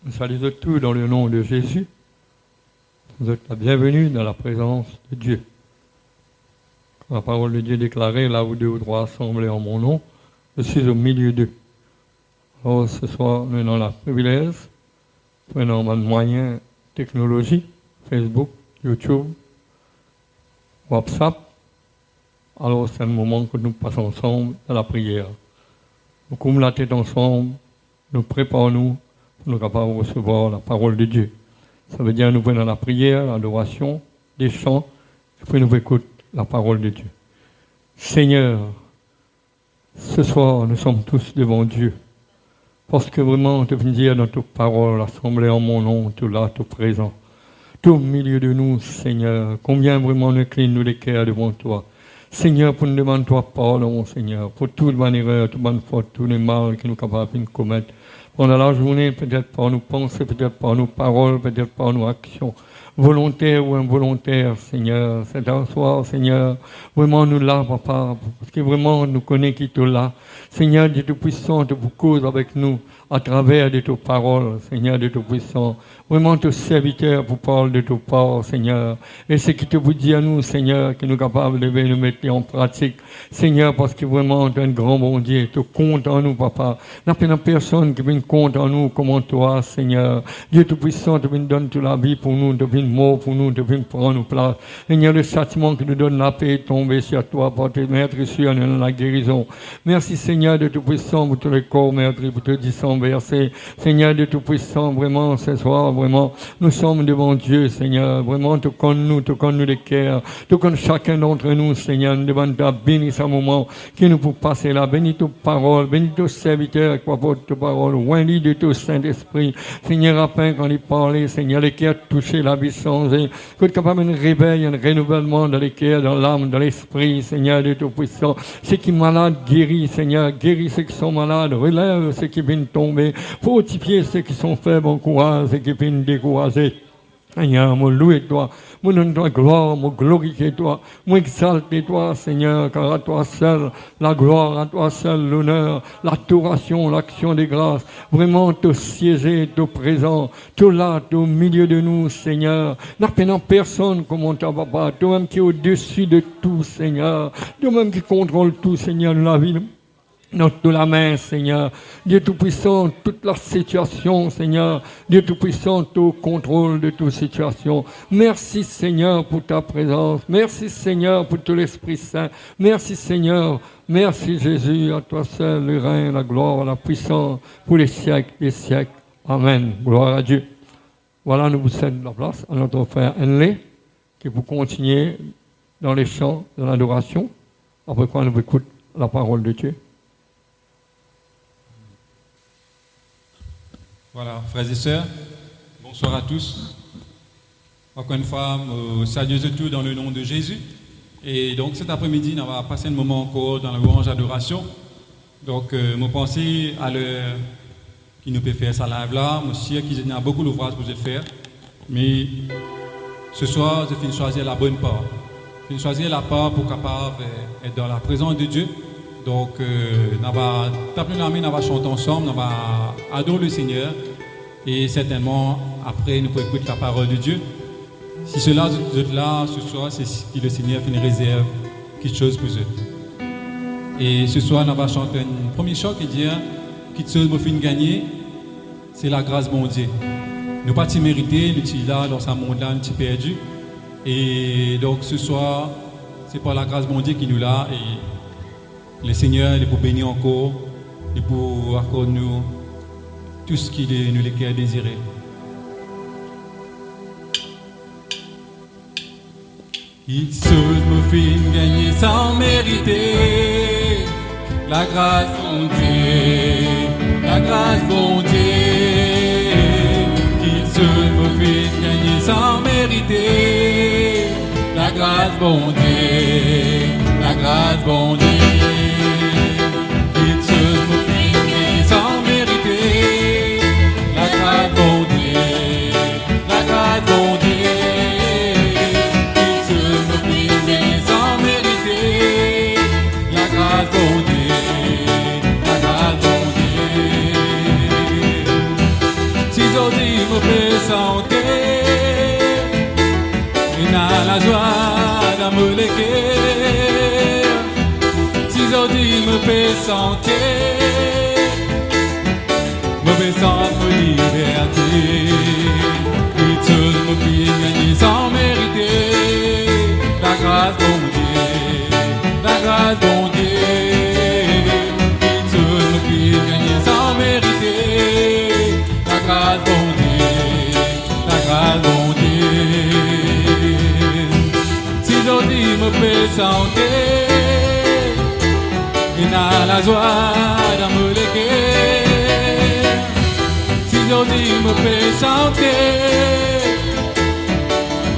Nous saluons tous dans le nom de Jésus. Vous êtes la bienvenue dans la présence de Dieu. La parole de Dieu déclarée, là où deux ou trois assemblés en mon nom, je suis au milieu d'eux. Alors ce soir, nous avons la privilège, prenons nos moyens technologiques, Facebook, YouTube, WhatsApp. Alors c'est le moment que nous passons ensemble dans la prière. Nous couvrons la tête ensemble, nous préparons-nous pour nous capables de recevoir la parole de Dieu. Ça veut dire nous prenons la prière, l'adoration, des chants, et puis nous écoutons la parole de Dieu. Seigneur, ce soir, nous sommes tous devant Dieu. Parce que vraiment, tu viens dire dans toute parole, l'assemblée en mon nom, tout là, tout présent. Tout au milieu de nous, Seigneur, combien vraiment nous inclinons les cœurs devant toi. Seigneur, pour nous demander toi pardon, Seigneur, pour toute bonne erreur, toute bonne faute, tous les mal que nous sommes capables de commettre. Pendant la journée, peut-être par nos pensées, peut-être par nos paroles, peut-être par nos actions, volontaires ou involontaires, Seigneur. C'est un soir, Seigneur, vraiment nous là, Papa, parce que vraiment nous connaissons qui est là. Seigneur, Dieu Tout-Puissant, tu causes avec nous à travers de tes paroles, Seigneur, Dieu Tout-Puissant. Vraiment, tes serviteurs pour parler de tes paroles, Seigneur. Et ce qui te vous dit à nous, Seigneur, que nous sommes capables de nous mettre en pratique, Seigneur, parce que vraiment, tu es un grand bon Dieu. Tu comptes en nous, Papa. Il n'y a personne qui vient compte en nous comme toi, Seigneur. Dieu Tout-Puissant, tu viens donner toute la vie pour nous, tu viens mort pour nous, tu viens prendre nos places. Seigneur, le châtiment qui nous donne la paix est tombé sur toi, pour te mettre sur la guérison. Merci, Seigneur, de Tout-Puissant, pour tous les corps, Maître, pour te descendre verser. Seigneur, de Tout-Puissant, vraiment, ce soir, vraiment, nous sommes devant Dieu, Seigneur. Vraiment, tu connais nous les cœurs. Tu connais chacun d'entre nous, Seigneur. Nous demandons ta bénis ce moment qui nous pour passer là. Bénis tes paroles, bénis tes serviteurs qui apportent tes paroles. Oint-les de ton Saint-Esprit. Seigneur, afin qu'on y parle, Seigneur, les cœurs touchés, la vie changée. Que tu es capable de réveil, un renouvellement dans les cœurs, dans l'âme, dans l'esprit, Seigneur, de Tout-Puissant. Ceux qui sont malades, guéris, Seigneur. Guéris ceux qui sont malades. Relève ceux qui viennent tomber. Fortifier ceux qui sont faibles, encourage ceux qui viennent décourager. Seigneur, moi louer toi, moi donne toi gloire, moi glorifier toi, moi exalter toi, Seigneur, car à toi seul la gloire, à toi seul l'honneur, l'adoration, l'action des grâces, vraiment te siéger, te présent, tout là, au milieu de nous, Seigneur, n'appelons personne comme on t'a, Papa, toi-même qui est au-dessus de tout, Seigneur, toi-même qui contrôle tout, Seigneur, de la vie. Notre la main, Seigneur. Dieu Tout-Puissant, toute la situation, Seigneur. Dieu Tout-Puissant, au contrôle de toute situation. Merci, Seigneur, pour ta présence. Merci, Seigneur, pour tout l'Esprit Saint. Merci, Seigneur. Merci, Jésus. À toi seul, le règne, la gloire, la puissance, pour les siècles des siècles. Amen. Gloire à Dieu. Voilà, nous vous cédons la place à notre frère Henley, qui vous continuer dans les chants, dans l'adoration. Après quoi, nous écoutons la parole de Dieu. Voilà, frères et sœurs, bonsoir à tous. Encore une fois, saluons tout dans le nom de Jésus. Et donc cet après-midi, on va passer un moment encore dans la louange adoration. Donc, je pense à l'heure qui nous peut faire ça live là. Je suis sûr qu'il y a beaucoup d'ouvrages pour faire. Mais ce soir, je finis choisir la bonne part. Je finis choisir la part pour capable être dans la présence de Dieu. Donc, on va taper la main, on va chanter ensemble, on va adorer le Seigneur. Et certainement, après, nous pouvons écouter la parole de Dieu. Si cela, vous êtes là ce soir, c'est que le Seigneur fait une réserve, quelque chose pour eux. Et ce soir, on va chanter un premier chant qui dit quelque chose pour finir gagner, c'est la grâce de mon Dieu. Nous pas mérité, nous sommes là dans ce monde-là, nous sommes perdus. Et donc, ce soir, c'est par la grâce de mon Dieu qui nous l'a. Et le Seigneur, il est pour bénir encore, il est pour accorder nous tout ce qu'il nous les a désiré. Il chose me fait gagner sans mériter, la grâce mon Dieu, la grâce mon Dieu. Il chose me fait gagner sans mériter, la grâce mon Dieu, la grâce mon Dieu. Si me fait sentir, me fait sentir liberté. Et tout me fait gagner sans mériter. La grâce bon Dieu, la grâce bon Dieu. Et tout me fait gagner sans mériter. La grâce bon Dieu, la grâce bon Dieu. Si aujourd'hui me fait sentir, il a la joie dans mon cœur. Si aujourd'hui me fait sentir,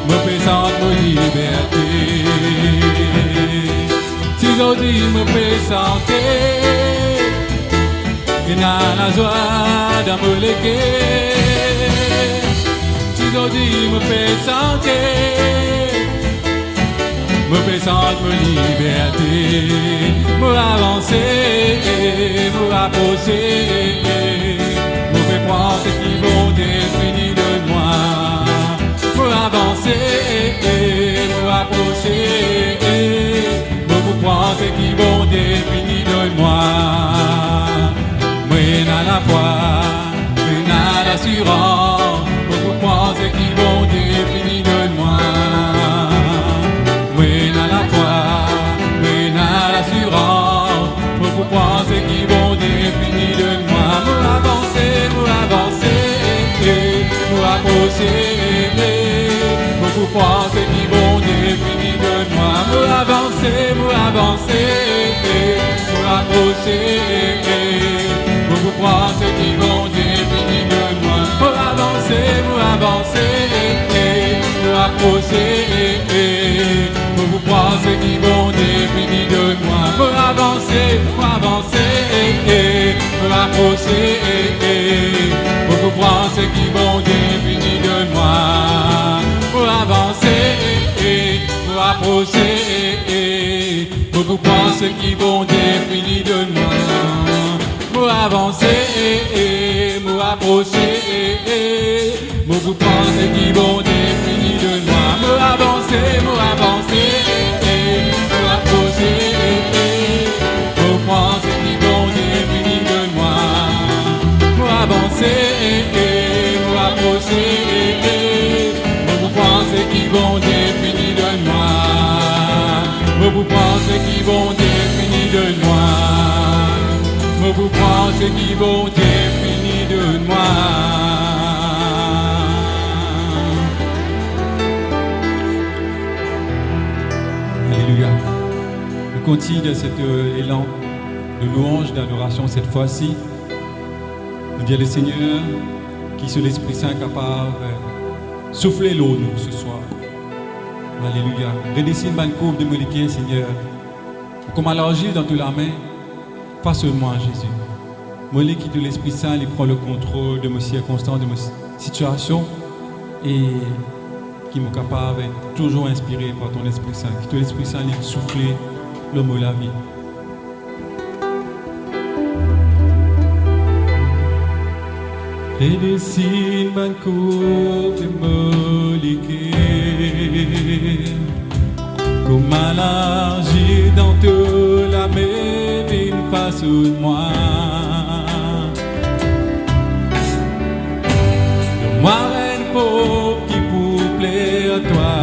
me fait sentir ma liberté. Si aujourd'hui me fait sentir, il a la joie dans mon cœur. Si aujourd'hui me fait sentir, me fait sentir ma liberté, me avancer, me rapprocher, me fait prendre ce qui vont définir de moi, me avancer, me rapprocher, me vous prendre ce qui vont définir de moi. Mais à la foi, mais à l'assurance, me vous prendre ce qui vont définir de moi. Pour penser qu'ils vont définir de moi. Pour avancer, pour approcher. Pour penser qu'ils vont définir de moi. Pour avancer, pour approcher. Pour penser qu'ils vont définir de moi. Pour avancer, pour approcher. Pour vous penser qu'ils vont définir de moi. Pour avancer, pour approcher. Pour vous penser qu'ils vont définir de moi. Pour avancer, pour approcher. Pour vous penser qu'ils vont définir de moi. Pour avancer, pour approcher. Pour vous penser qu'ils vont définir de moi. Pour avancer, pour approcher. Pour penser qu'ils vont définir de moi. Pour avancer, pour approcher. Pour vous penser qu'ils vont définir de moi. Pour vous penser qu'ils vont définir de moi. Pour vous penser qu'ils vont définir de moi. Alléluia. Nous continuons de cet élan de louange, d'adoration cette fois-ci. Nous disons le Seigneur qui sur l'Esprit Saint capable de souffler l'eau nous ce soir. Alléluia. Redessine ma courbe de molécules, Seigneur. Comme à l'argile dans toute la main, face-moi Jésus. Moi qui de l'Esprit Saint, il prend le contrôle de mes circonstances, de mes situations et qui m'est capable d'être toujours inspiré par ton Esprit Saint. Que ton Esprit Saint il souffler le mot la vie. Redessine ma courbe de molécules. Comme à l'argile dans toute la mer, une face de moi. De moi, reine pauvre qui pour plaire à toi.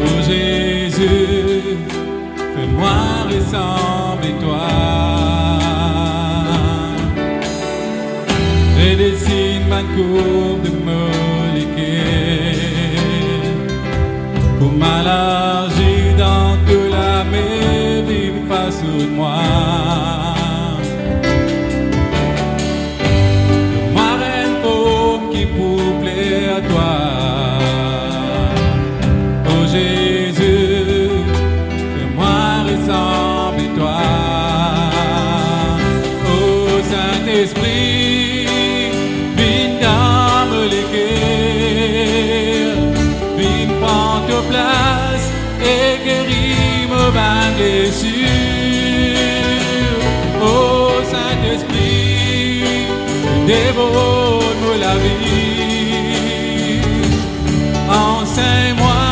Oh Jésus, fais-moi ressembler toi. Redessine ma courbe de molécules. Comme à l'argile dans toute la mer, vive face de moi. De moi, reine pauvre qui pour plaire à toi. Oh Jésus, fais-moi ressembler toi. Oh Saint-Esprit, viens dans me l'écrire. Viens prendre ta place et guéris mes blessures. Oh Saint-Esprit, dévore-moi la vie. Enseigne-moi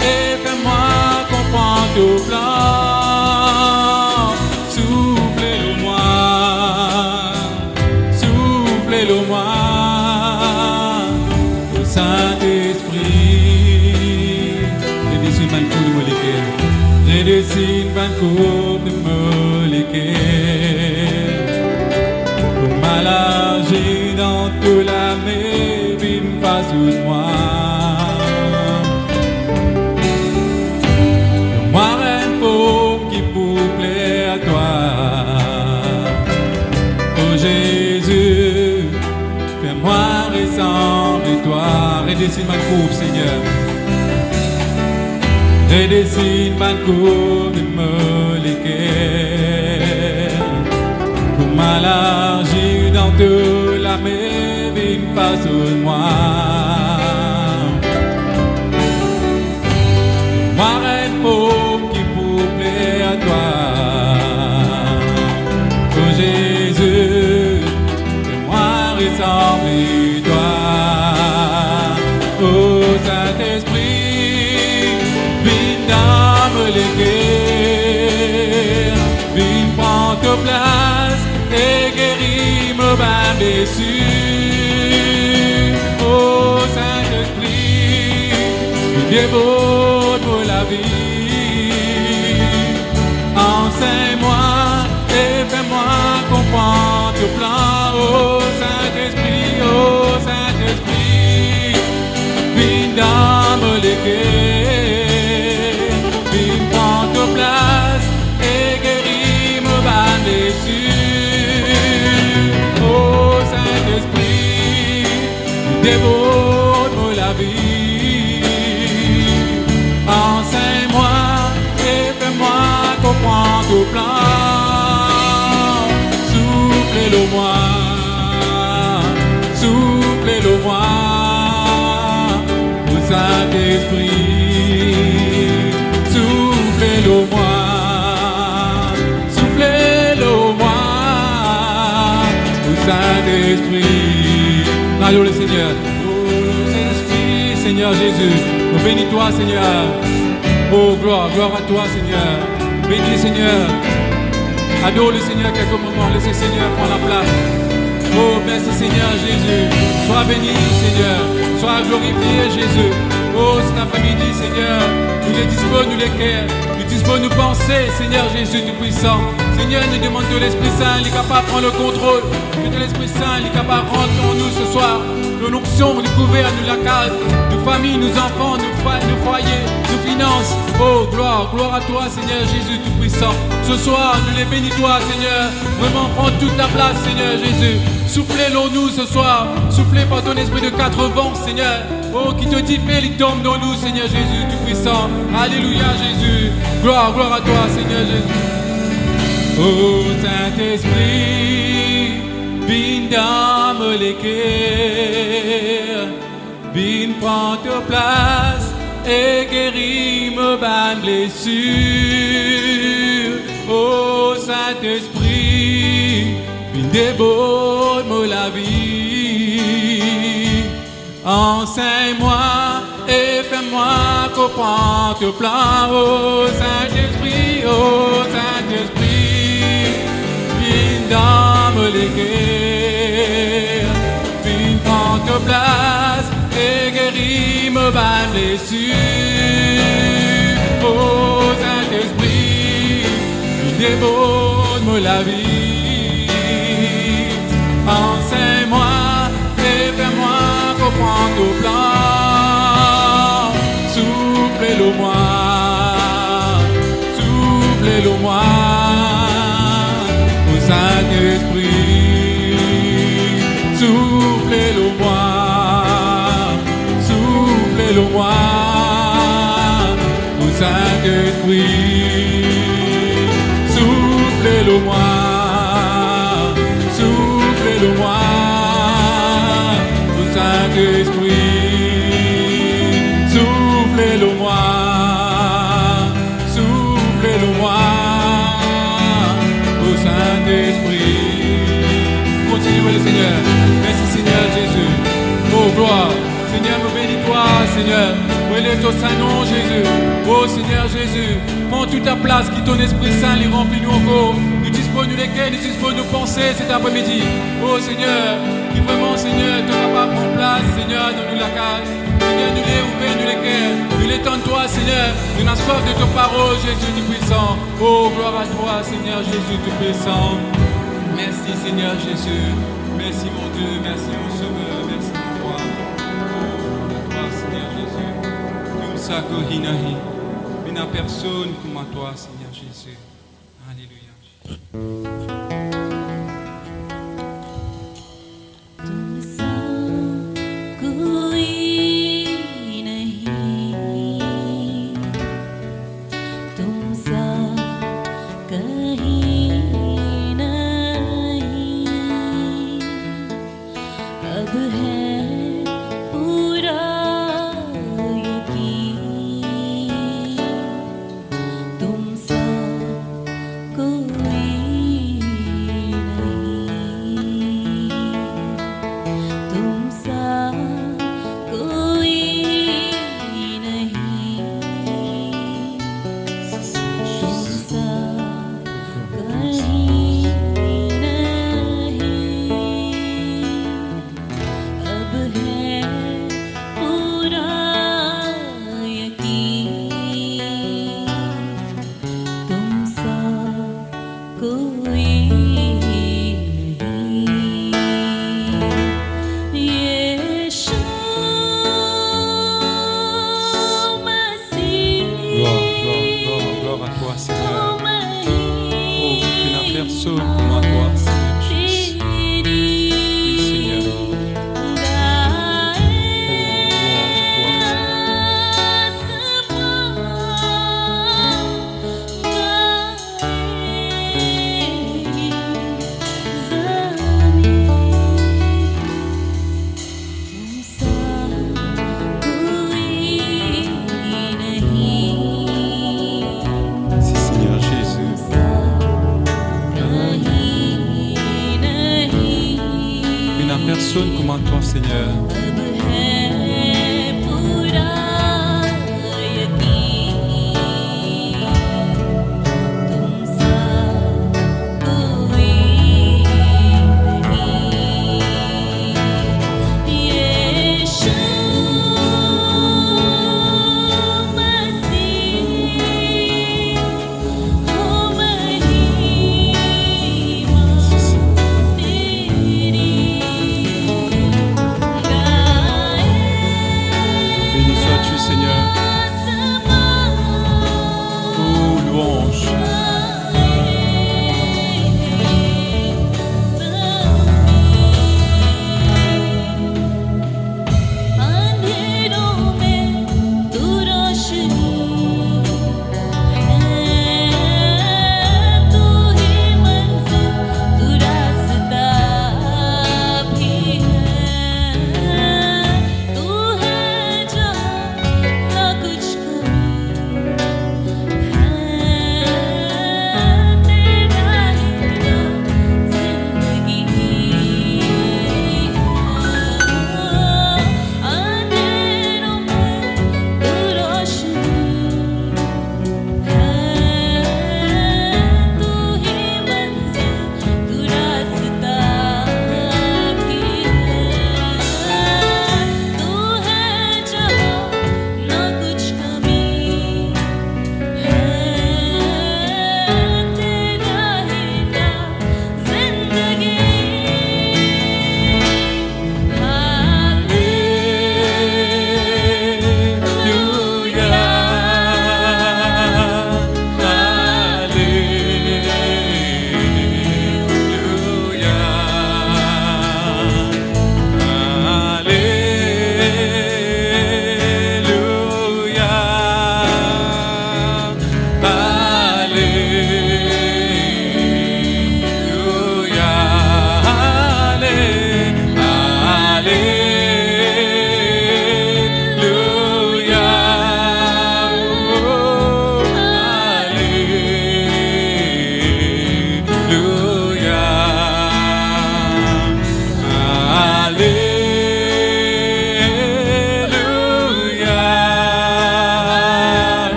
et fais-moi comprendre ton plan. ban coupe de moléquer. Pour m'allargir dans tout la mer, vine pas sous moi. Moi, un pauvre qui pour plaire à toi. Oh Jésus, fais-moi ressembler à toi. Redessine ma coupe, Seigneur. Redessine ma coupe de moléquer. Pour m'allargir dans toute la mer, viens pas sur moi. Moi, un pauvre qui pour plaire à toi. Oh Jésus, fais-moi ressembler à toi. Oh Saint-Esprit, viens dans les guerres, viens prendre ta place et guéris me bas blessure. Oh Saint-Esprit, viens dévote pour la vie. Enseigne-moi et fais-moi comprendre ton plan. Oh Saint-Esprit, viens dans les guerres, viens prendre ta place et guéris me bas blessure. Oh Saint-Esprit, dévote la vie. Enseigne-moi et fais-moi comprendre ton plan. Souffle-le moi, souffle-le moi. Saint-Esprit, soufflez-le moi, soufflez-le moi, au Saint-Esprit. Allons le Seigneur, oh Saint-Esprit, Seigneur Jésus, oh, bénis-toi Seigneur, oh gloire, gloire à toi Seigneur, bénis Seigneur, adore le Seigneur quelques moments, laissez Seigneur prendre la place. Oh, merci Seigneur Jésus, sois béni Seigneur, sois glorifié Jésus. Oh, cet après-midi Seigneur, nous les disposons, nous les cœurs, nous disposons nos pensées, Seigneur Jésus Tout-Puissant. Seigneur, nous demandons que l'Esprit Saint, il est capable de prendre le contrôle, que l'Esprit Saint, il est capable de rendre en nous ce soir l'onction, nous couvrir, nous la case, nos familles, nos enfants, nos foyers, nos finances. Oh, gloire, gloire à toi Seigneur Jésus Tout-Puissant. Ce soir, nous les bénis-toi Seigneur, vraiment prends toute la place Seigneur Jésus. Soufflez-le nous ce soir, soufflez par ton esprit de 4 vents Seigneur. Oh, qui te dit, il tombe dans nous Seigneur Jésus Tout-Puissant. Alléluia Jésus, gloire, gloire à toi Seigneur Jésus. Oh Saint-Esprit, viens dans les cœurs, viens prendre ta place et guéris me bonnes blessures. Oh Saint-Esprit, viens déborde la vie. Enseigne-moi et fais-moi comprendre ton plan. Oh Saint-Esprit, viens dans les cœurs, viens prendre ta place et guéris me bonnes blessures. Oh Saint-Esprit, viens déborde la vie. Enseigne-moi et fais-moi comprendre ton plan. Soufflez-le moi, soufflez-le moi, au Saint-Esprit. Soufflez-le moi, soufflez-le moi, au Saint-Esprit. Soufflez-le moi, soufflez-le moi, au Saint-Esprit. Soufflez-le moi, soufflez-le moi, au Saint-Esprit. Continuez le Seigneur. Merci Seigneur Jésus. Oh gloire. Seigneur, nous bénis-toi, Seigneur. Relève ton Saint-Nom, Jésus. Oh Seigneur Jésus, prends toute ta place, qui ton Esprit Saint les remplit-nous encore. Nous disposons lesquels, nous disposons nos pensées cet après-midi. Oh Seigneur, qui vraiment, Seigneur, te capable de prendre place, Seigneur, dans nous la case. Seigneur, nous les ouverts, nous les cœurs, nous les tendons toi, Seigneur. Nous avons soif de ta parole, Jésus Tout-Puissant. Oh, gloire à toi, Seigneur Jésus Tout-Puissant. Merci, Seigneur Jésus. Merci, mon Dieu. Merci, mon Sauveur. Merci, mon roi. Oh, à toi, Seigneur Jésus. Nous sommes hinahi. Il n'y a personne comme à toi, Seigneur Jésus. Alléluia. Personne comme à toi, Seigneur.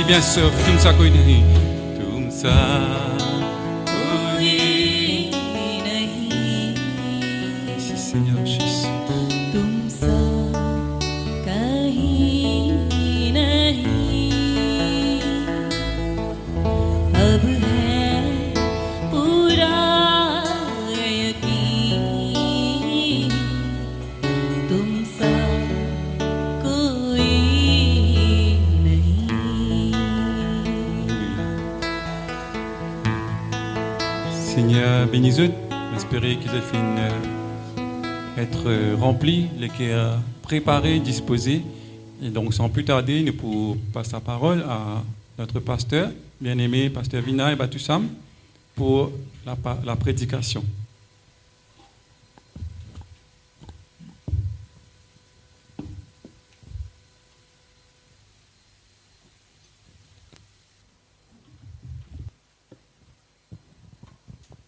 bien sûr, tumsa koinahi, tumsa koinahi. Seigneur bénisse eux. J'espérais qu'ils aient fini être remplis, les cœurs préparés, disposés. Et donc, sans plus tarder, nous pouvons passer la parole à notre pasteur, bien-aimé, pasteur Vina et Batoussam, pour la prédication.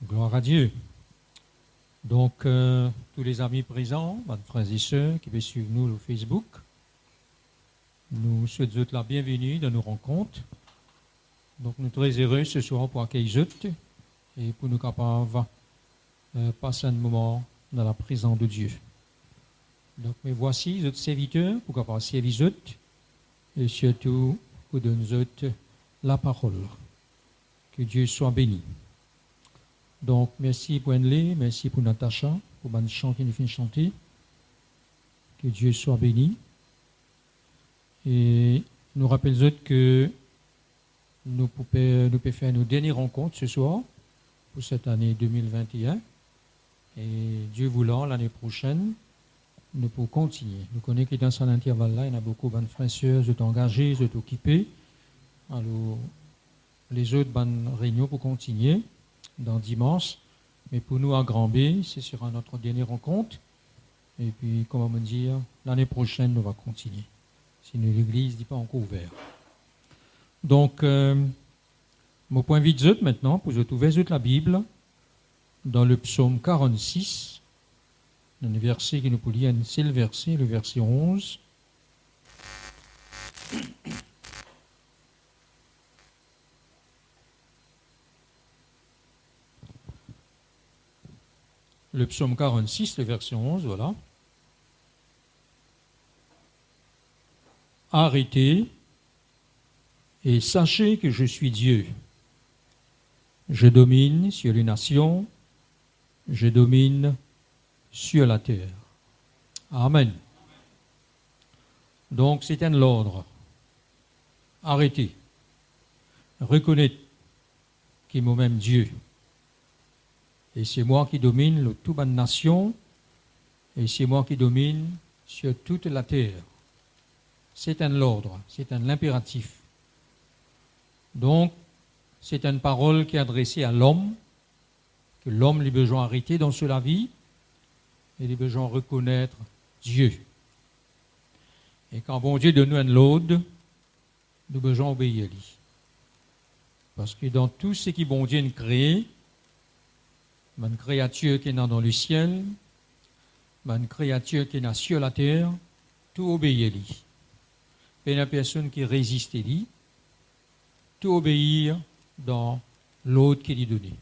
Gloire à Dieu. Donc, tous les amis présents, mes frères et sœurs qui veulent suivre nous sur Facebook, nous souhaitons la bienvenue dans nos rencontres. Donc, nous sommes très heureux ce soir pour accueillir et pour nous capables passer un moment dans la présence de Dieu. Donc, mais voici les serviteurs pour capables servir et surtout pour donner la parole. Que Dieu soit béni. Donc, merci pour Henley, merci pour Natacha, pour le chant qui nous fait chanter. Que Dieu soit béni. Et nous rappelons que nous pouvons faire nos dernières rencontres ce soir pour cette année 2021. Et Dieu voulant, l'année prochaine, nous pouvons continuer. Nous connaissons que dans cet intervalle-là, il y a beaucoup de frères et sœurs, sont engagés, sont occupés. Alors, les autres bonnes réunions pour continuer dans dimanche, mais pour nous à Grand B, ce sera notre dernière rencontre. Et puis, comment me dire, l'année prochaine, nous va continuer. Si l'église n'est pas encore ouverte. Donc, mon point vite maintenant, pour vous ouvrir la Bible, dans le psaume 46, dans le verset qui nous peut lire, c'est le verset 11. Le psaume 46, le verset 11, voilà. Arrêtez et sachez que je suis Dieu. Je domine sur les nations, je domine sur la terre. Amen. Donc c'est un ordre. Arrêtez. Reconnaître qu'il est moi-même Dieu. Et c'est moi qui domine toute ma nation, et c'est moi qui domine sur toute la terre. C'est un ordre, c'est un impératif. Donc, c'est une parole qui est adressée à l'homme, que l'homme a besoin d'arrêter dans la vie, et il a besoin de reconnaître Dieu. Et quand bon Dieu donne un l'ordre, nous avons besoin d'obéir à lui. Parce que dans tout ce qui bon Dieu a créé, une créature qui est dans le ciel, une créature qui est sur la terre, tout obéit à lui. Il y a personne qui résiste à lui, tout obéir dans l'ordre qu'il lui donné.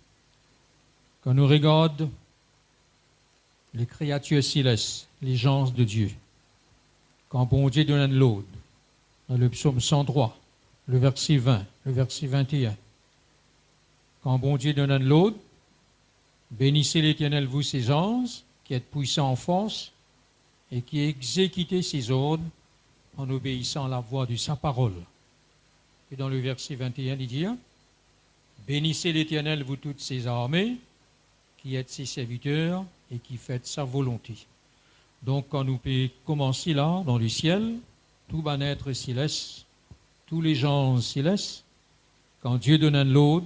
Quand nous regardons les créatures célestes, les gens de Dieu, quand bon Dieu donne l'ordre, dans le psaume 103, le verset 20, le verset 21, quand bon Dieu donne l'ordre, bénissez l'Éternel, vous ses anges, qui êtes puissants en force, et qui exécutez ses ordres en obéissant à la voix de sa parole. Et dans le verset 21, il dit, bénissez l'Éternel, vous toutes ses armées, qui êtes ses serviteurs, et qui faites sa volonté. Donc, quand nous pouvons commencer là, dans le ciel, tout va naître céleste, tous les gens célestes, quand Dieu donne un l'ordre,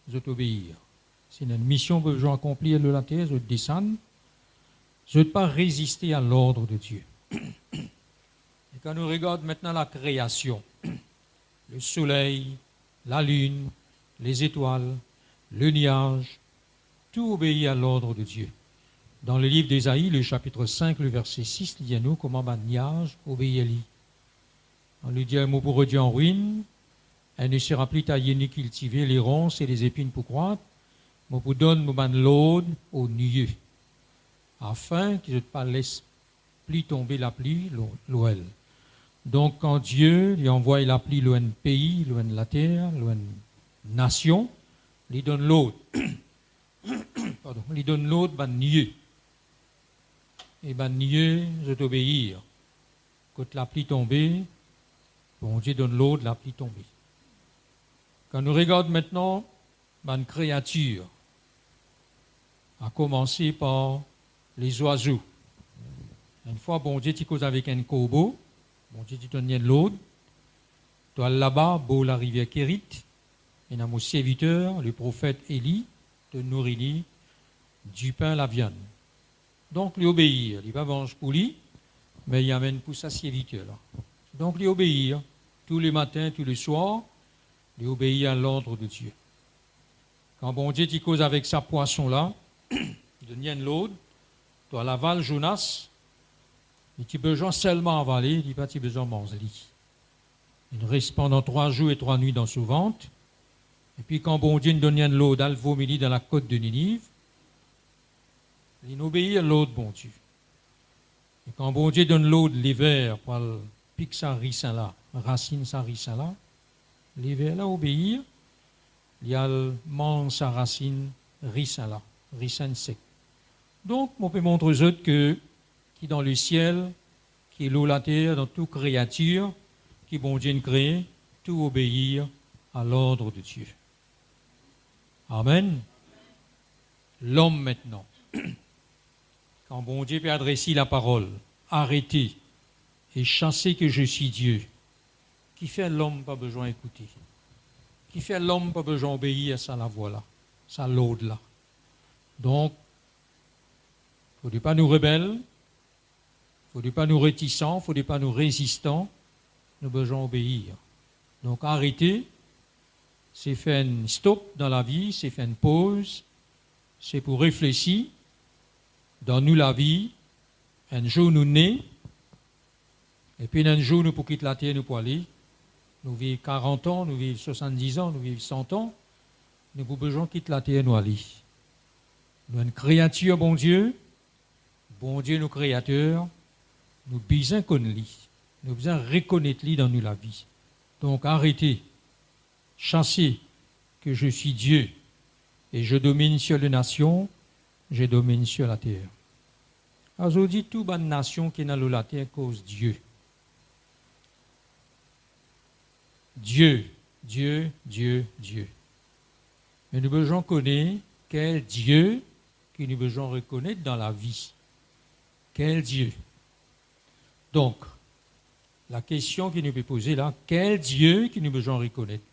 vous obéir. C'est une mission que je dois accomplir de la terre, je descends. Je ne veux pas résister à l'ordre de Dieu. Et quand nous regardons maintenant la création, le soleil, la lune, les étoiles, le nuage, tout obéit à l'ordre de Dieu. Dans le livre d'Ésaïe, le chapitre 5, le verset 6, il dit à nous comment un nuage obéit à lui. On lui dit un mot pour Dieu en ruine, elle ne sera plus taillée ni cultivée, les ronces et les épines pour croître. Je vous donne l'ordre aux nuées, afin qu'il ne pas laisse plus tomber la pluie, l'ouel. Donc, quand Dieu lui envoie la pluie, loin de pays, loin de la terre, loin de nation, il donne l'ordre. Pardon, il donne l'ordre, ben nuée. Et ben nuée, je t'obéir. Quand la pluie tombée, bon Dieu donne l'ordre, la pluie tombée. Quand nous regardons maintenant, ben créature, à commencer par les oiseaux. Une fois, bon Dieu, tu causes avec un corbeau, bon Dieu, tu donnes de l'eau, toi là-bas, beau la rivière Kérit, et dans mon serviteur, le prophète Élie, te nourrit du pain, la viande. Donc, il obéit, il va manger pour lui, mais il amène pour sa serviteur. Donc, il obéit, tous les matins, tous les soirs, il obéit à l'ordre de Dieu. Quand bon Dieu, tu causes avec sa poisson-là, il donne de l'eau, toi l'aval Jonas, et tu as besoin seulement avaler, il dit pas tu as besoin de manger. Il reste pendant 3 jours et 3 nuits dans son ventre. Et puis quand bon Dieu nous donne de l'eau d'Alvomili dans la côte de Ninive, il obéit à l'eau de bon Dieu. Et quand bon Dieu donne l'eau de l'hiver pour piquer sa ricin là, racine sa ricin là, l'hiver là obéir, il a mange sa racine ricin là, ricin sec. Donc, on peut montrer aux autres que qui dans le ciel, qui est l'eau, la terre, dans toute créature, qui bon Dieu crée, tout obéir à l'ordre de Dieu. Amen. L'homme maintenant. Quand bon Dieu peut adresser la parole, arrêtez et chassez que je suis Dieu. Qui fait l'homme pas besoin d'écouter? Qui fait l'homme pas besoin d'obéir à ça la voix là, ça l'aude là. Donc, il ne faut pas nous rebelles, il ne faut pas nous réticents, il ne faut pas nous résistants, nous avons besoin d'obéir. Donc arrêtez, c'est faire un stop dans la vie, c'est faire une pause, c'est pour réfléchir, dans nous la vie, un jour nous nés, et puis un jour nous pour quitter la terre, nous pour aller, nous vivons 40 ans, nous vivons 70 ans, nous vivons 100 ans, nous avons besoin de quitter la terre, nous aller. Nous sommes une créature, bon Dieu, nos créateurs, nous besoin qu'on lit, nous besoin reconnaître lui dans nous la vie. Donc arrêtez, chassez que je suis Dieu et je domine sur les nations, je domine sur la terre. Aujourd'hui, toute bonne nation qui est dans la terre cause Dieu. Dieu, Dieu, Dieu, Dieu. Mais nous besoin connaître quel Dieu que nous besoin reconnaître dans la vie. Quel Dieu? Donc, la question qui nous peut poser là, quel Dieu qui nous besoin reconnaître?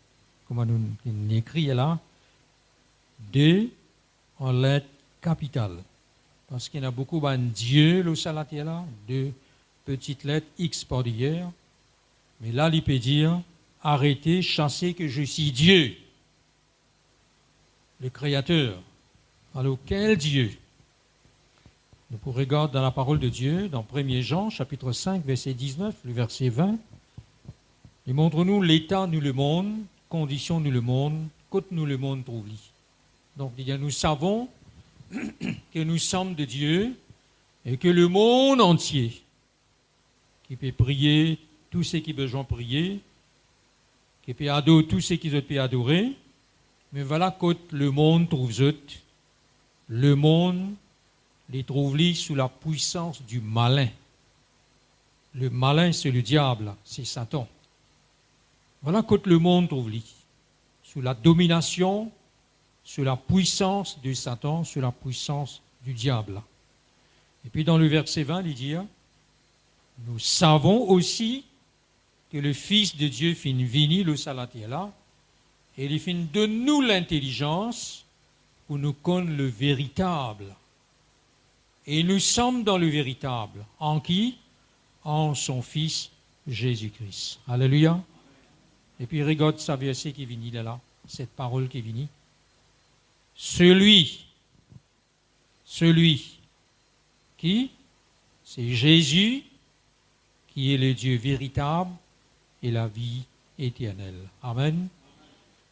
Comment nous écrit là? D en lettres capitales. Parce qu'il y a beaucoup de Dieu, le salatier là, 2 petites lettres X par d'hier. Mais là, il peut dire, arrêtez, chassez que je suis Dieu, le Créateur. Alors, quel Dieu? Nous pourrons regarder dans la parole de Dieu, dans 1 Jean, chapitre 5, verset 19, le verset 20. Il montre-nous l'état, nous le monde, condition, nous le monde, côté nous le monde trouve-li. Donc, il dit, nous savons que nous sommes de Dieu et que le monde entier qui peut prier, tous ceux qui besoin prier, qui peut adorer tous ceux qui peuvent adorer, mais voilà côté le monde trouve eux, le monde les trouve-li sous la puissance du malin. Le malin, c'est le diable, c'est Satan. Voilà quand le monde trouve-li, sous la domination, sous la puissance de Satan, sous la puissance du diable. Et puis dans le verset 20, il dit, nous savons aussi que le Fils de Dieu fin vini le salatier là, et il fin de nous l'intelligence pour nous connaître le véritable. Et nous sommes dans le véritable. En qui? En son Fils Jésus-Christ. Alléluia. Et puis regarde sa verset qui vient là, cette parole qui vient. Celui qui, c'est Jésus, qui est le Dieu véritable et la vie éternelle. Amen.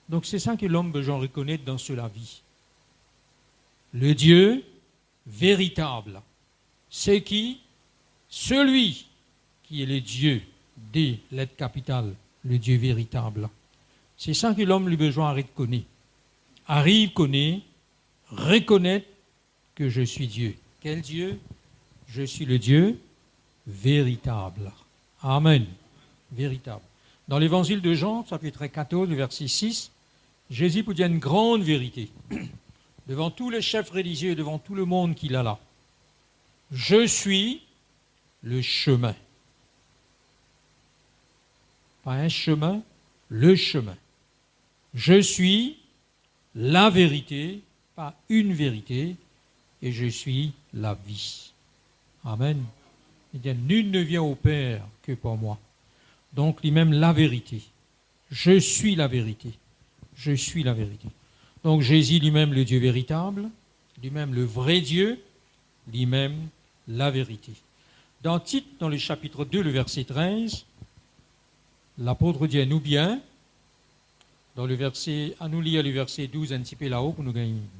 Donc c'est ça que l'homme besoin reconnaître dans la vie. Le Dieu véritable. C'est qui? Celui qui est le Dieu des lettres capitales, le Dieu véritable. C'est ça que l'homme lui besoin de connaître. Arrive, connaît, reconnaître que je suis Dieu. Quel Dieu? Je suis le Dieu véritable. Amen. Véritable. Dans l'évangile de Jean, chapitre 14, verset 6, Jésus peut dire une grande vérité. devant tous les chefs religieux, devant tout le monde qu'il a là. Je suis le chemin. Pas un chemin, le chemin. Je suis la vérité, pas une vérité, et je suis la vie. Amen. Il dit, nul ne vient au Père que par moi. Donc, lui-même, la vérité. Je suis la vérité. Je suis la vérité. Donc, Jésus lui-même, le Dieu véritable, lui-même, le vrai Dieu, lui-même, la vérité. Dans Tite, dans le chapitre 2, le verset 13, l'apôtre dit à nous bien, dans le verset, à nous lire le verset 12 un petit peu là-haut pour nous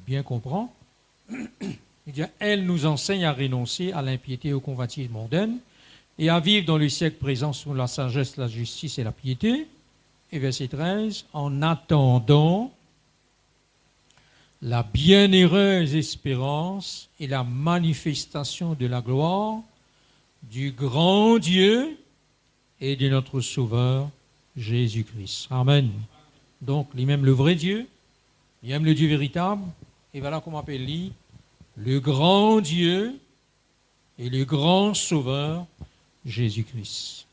bien comprendre. Il dit, elle nous enseigne à renoncer à l'impiété et aux convoitises mondaines et à vivre dans le siècle présent sous la sagesse, la justice et la piété. Et verset 13, en attendant la bienheureuse espérance et la manifestation de la gloire du grand Dieu et de notre Sauveur Jésus-Christ. Amen. Donc, lui-même le vrai Dieu, lui-même le Dieu véritable, et voilà comment on appelle lui, le grand Dieu et le grand Sauveur Jésus-Christ.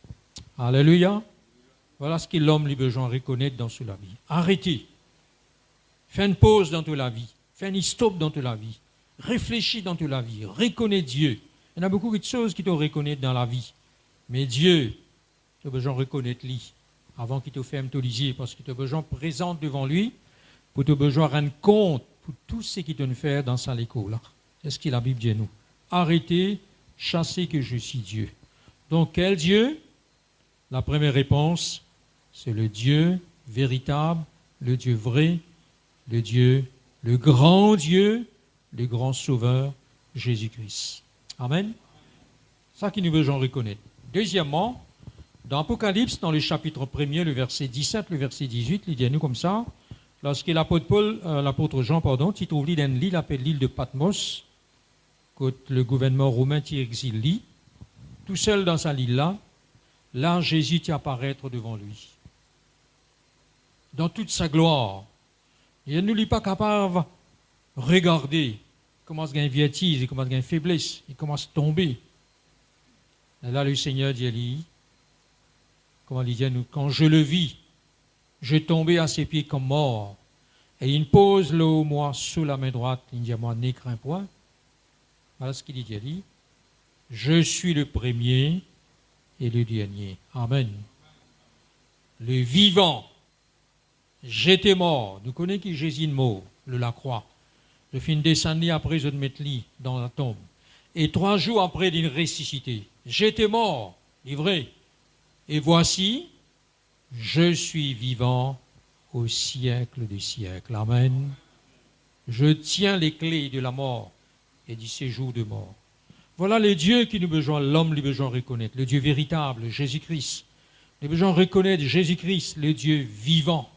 Alléluia. Voilà ce que l'homme lui besoin reconnaître dans toute la vie. Arrêtez. Fais une pause dans toute la vie. Fais un stop dans toute la vie. Réfléchis dans toute la vie. Reconnais Dieu. Il y en a beaucoup de choses qui te reconnaissent dans la vie. Mais Dieu, tu as besoin de reconnaître lui avant qu'il te fasse te liser, parce que tu as besoin de présenter devant lui pour te besoin de rendre compte pour tout ce qu'il te fait dans sa école. C'est ce que la Bible dit à nous. Arrêtez, chassez que je suis Dieu. Donc, quel Dieu? La première réponse, c'est le Dieu véritable, le Dieu vrai, le Dieu, le grand Dieu, le grand Sauveur, Jésus-Christ. Amen. C'est ça qui nous besoin reconnaître. Deuxièmement, dans Apocalypse, dans le chapitre 1er, le verset 17, le verset 18, il dit à nous comme ça, lorsque l'apôtre Jean, il trouve l'île d'un île appelée l'île de Patmos, que le gouvernement romain qui exile lui, tout seul dans sa île là, Jésus t'y apparaître devant lui. Dans toute sa gloire. Il ne lui pas capable de regarder. Il commence à gagner vietise, il commence à gagner faiblesse, il commence à tomber. Et là, le Seigneur dit à lui, comment il dit à nous, quand je le vis, je tombais à ses pieds comme mort. Et il pose l'eau, moi, sous la main droite. Il dit à moi, ne crains point. Voilà ce qu'il dit à lui. Je suis le premier et le dernier. Amen. Le vivant. J'étais mort. Nous connaissons qui Jésus est mort, la croix. Je finis descendre après, je me mettre dans la tombe. Et 3 jours après, il ressuscité. J'étais mort, il est vrai. Et voici, je suis vivant au siècle des siècles. Amen. Je tiens les clés de la mort et du séjour de mort. Voilà le Dieu qui nous besoin, l'homme lui besoin reconnaître, le Dieu véritable, Jésus-Christ. Nous besoin reconnaître Jésus-Christ, le Dieu vivant.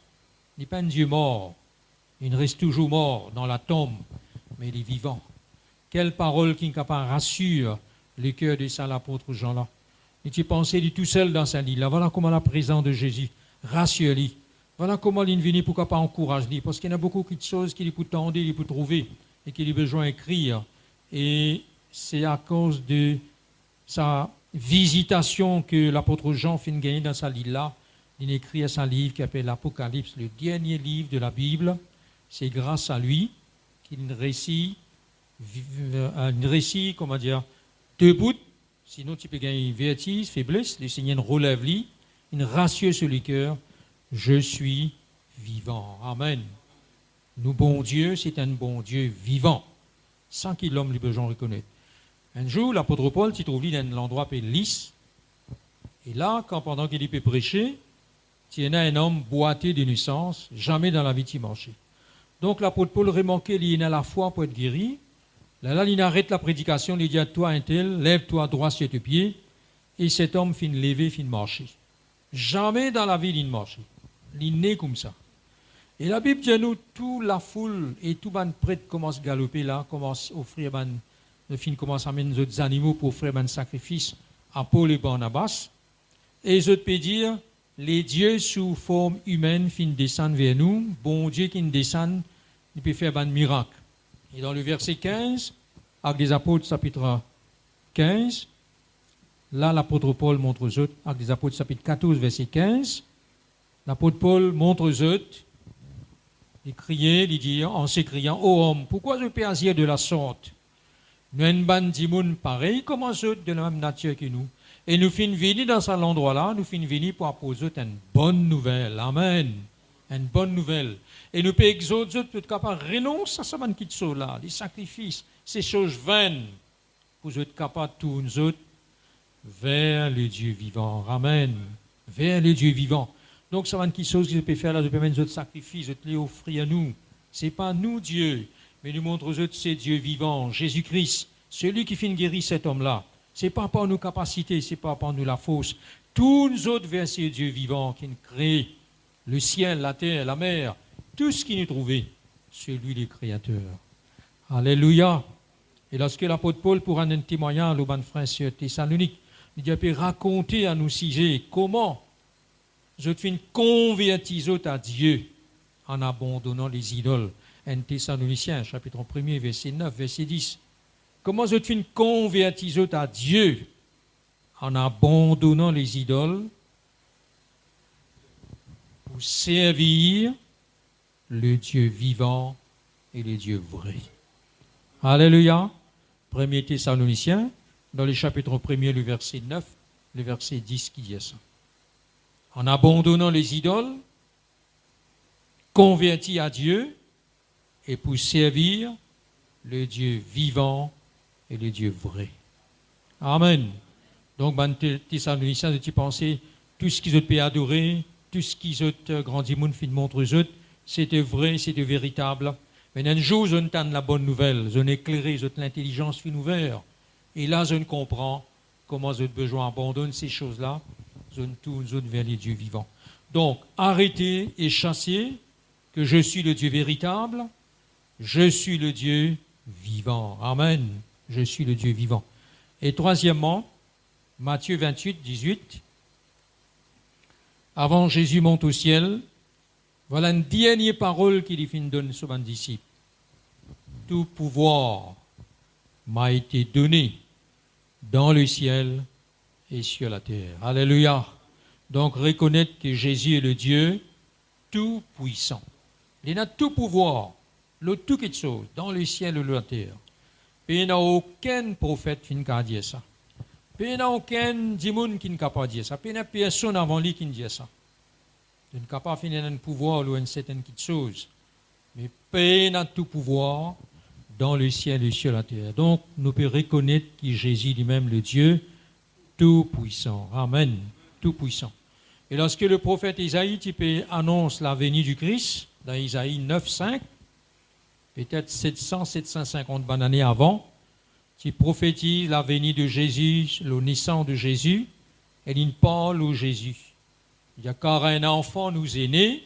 Il n'est pas un Dieu mort. Il reste toujours mort dans la tombe, mais il est vivant. Quelle parole qui est capable de rassurer le cœur de ça, l'apôtre Jean-là. Et tu pensais lui tout seul dans sa lit. Là, voilà comment la présence de Jésus rassure-lui. Voilà comment il vient, pourquoi pas encourage-lui. Parce qu'il y en a beaucoup de choses qu'il peut tendre, il peut trouver, et qu'il a besoin d'écrire. Et c'est à cause de sa visitation que l'apôtre Jean finit gagner dans sa lit-là. Il écrit à son livre qui s'appelle l'Apocalypse, le dernier livre de la Bible. C'est grâce à lui qu'il récit, comment dire, debout. Sinon, tu peux gagner vertige, faiblesse. Le Seigneur relève lui, il rassure sur le cœur. Je suis vivant. Amen. Nous, bon Dieu, c'est un bon Dieu vivant, sans qu'il l'homme lui besoin reconnaître. Un jour, l'apôtre Paul s'y trouve dans l'endroit appelé Lys. Et là, pendant qu'il peut prêcher, il y a un homme boité de naissance, jamais dans la vie il marchait. Donc l'apôtre Paul remarquait qu'il a la foi pour être guéri. Là, il arrête la prédication, il dit à toi, un tel, lève-toi droit sur tes pieds. Et cet homme finit de lever, finit de marcher. Jamais dans la vie, il ne marchait. Il est né comme ça. Et la Bible dit à nous, toute la foule et tout le prêtre commence à galoper là, commence à offrir, le film commence à amener d'autres animaux pour offrir un sacrifice à Paul et Barnabas. Et les autres peuvent dire, les dieux sous forme humaine finissent descendre vers nous. Bon Dieu qui nous descend, il peut faire un miracle. Et dans le verset 15, Actes des Apôtres, chapitre 15, là, l'apôtre Paul montre aux autres, Actes des Apôtres, chapitre 14, verset 15, l'apôtre Paul montre aux autres, il criait, il dit, en s'écriant, ô homme, pourquoi je peux agir de la sorte? Nous avons une bande de monde pareil, comme eux autres, de la même nature que nous. Et nous finissons venir dans cet endroit-là, nous finissons venir pour apposer une bonne nouvelle. Amen. Une bonne nouvelle. Et nous pouvons exaucer, pour être capable de renoncer à ce qui est là, les sacrifices, ces choses vaines, pour être capable de tourner nous autres vers le Dieu vivant. Amen. Vers le Dieu vivant. Donc, ça va être quelque chose que je peux faire là, je peux mettre notre sacrifice, je te les offrir à nous. Ce n'est pas nous, Dieu, mais nous montre aux autres, c'est Dieu vivant, Jésus-Christ, celui qui finit guérir cet homme-là. Ce n'est pas par nos capacités, ce n'est pas par nous la fausse. Tous nous autres vers ce Dieu vivant qui nous crée le ciel, la terre, la mer, tout ce qui nous trouvait, c'est lui le Créateur. Alléluia. Et lorsque l'apôtre Paul pourra un témoignage au ban frère sur Thessalonique, il peut raconter à nous sujets comment je te fais convertir à Dieu en abandonnant les idoles. Un Thessaloniciens, chapitre 1er, verset 9, verset 10. Comment je te fais convertir à Dieu en abandonnant les idoles pour servir le Dieu vivant et le Dieu vrai. Alléluia. 1er Thessaloniciens, dans le chapitre 1er, le verset 9, le verset 10 qui dit ça. En abandonnant les idoles, convertis à Dieu et pour servir le Dieu vivant et le Dieu vrai. Amen. Donc, Thessaloniciens, tu pensais, tout ce qu'ils ont pu adorer, tout ce qu'ils ont grandi, moun fin montre aux autres, c'était vrai, c'était véritable. Mais un jour, je entends la bonne nouvelle, je éclairé, je l'intelligence fin ouverte. Et là, je comprends comment je besoin abandonner ces choses-là, je tourne vers les dieux vivants. Donc, arrêtez et chassez que je suis le Dieu véritable, je suis le Dieu vivant. Amen. Je suis le Dieu vivant. Et troisièmement, Matthieu 28, 18. Avant Jésus monte au ciel, voilà une dernière parole qu'il donne à ses disciples. Tout pouvoir m'a été donné dans le ciel et sur la terre. Alléluia. Donc reconnaître que Jésus est le Dieu tout-puissant. Il a tout pouvoir, le tout quelque chose, dans le ciel et la terre. Et il n'y a aucun prophète qui n'a dit ça. Il n'y a aucun démon qui n'a pas dit ça. Il n'y a personne avant lui qui ne dit ça. Il n'est pas finir un pouvoir ou une certaine chose. Mais il a tout pouvoir dans le ciel et sur la terre. Donc, nous pouvons reconnaître que Jésus lui-même, le Dieu tout-puissant. Amen. Tout-puissant. Et lorsque le prophète Isaïe annonce la venue du Christ, dans Isaïe 9, 5, peut-être 750 années avant, qui prophétise la venue de Jésus, le naissance de Jésus, et il parle au Jésus. Il y a car un enfant nous est né,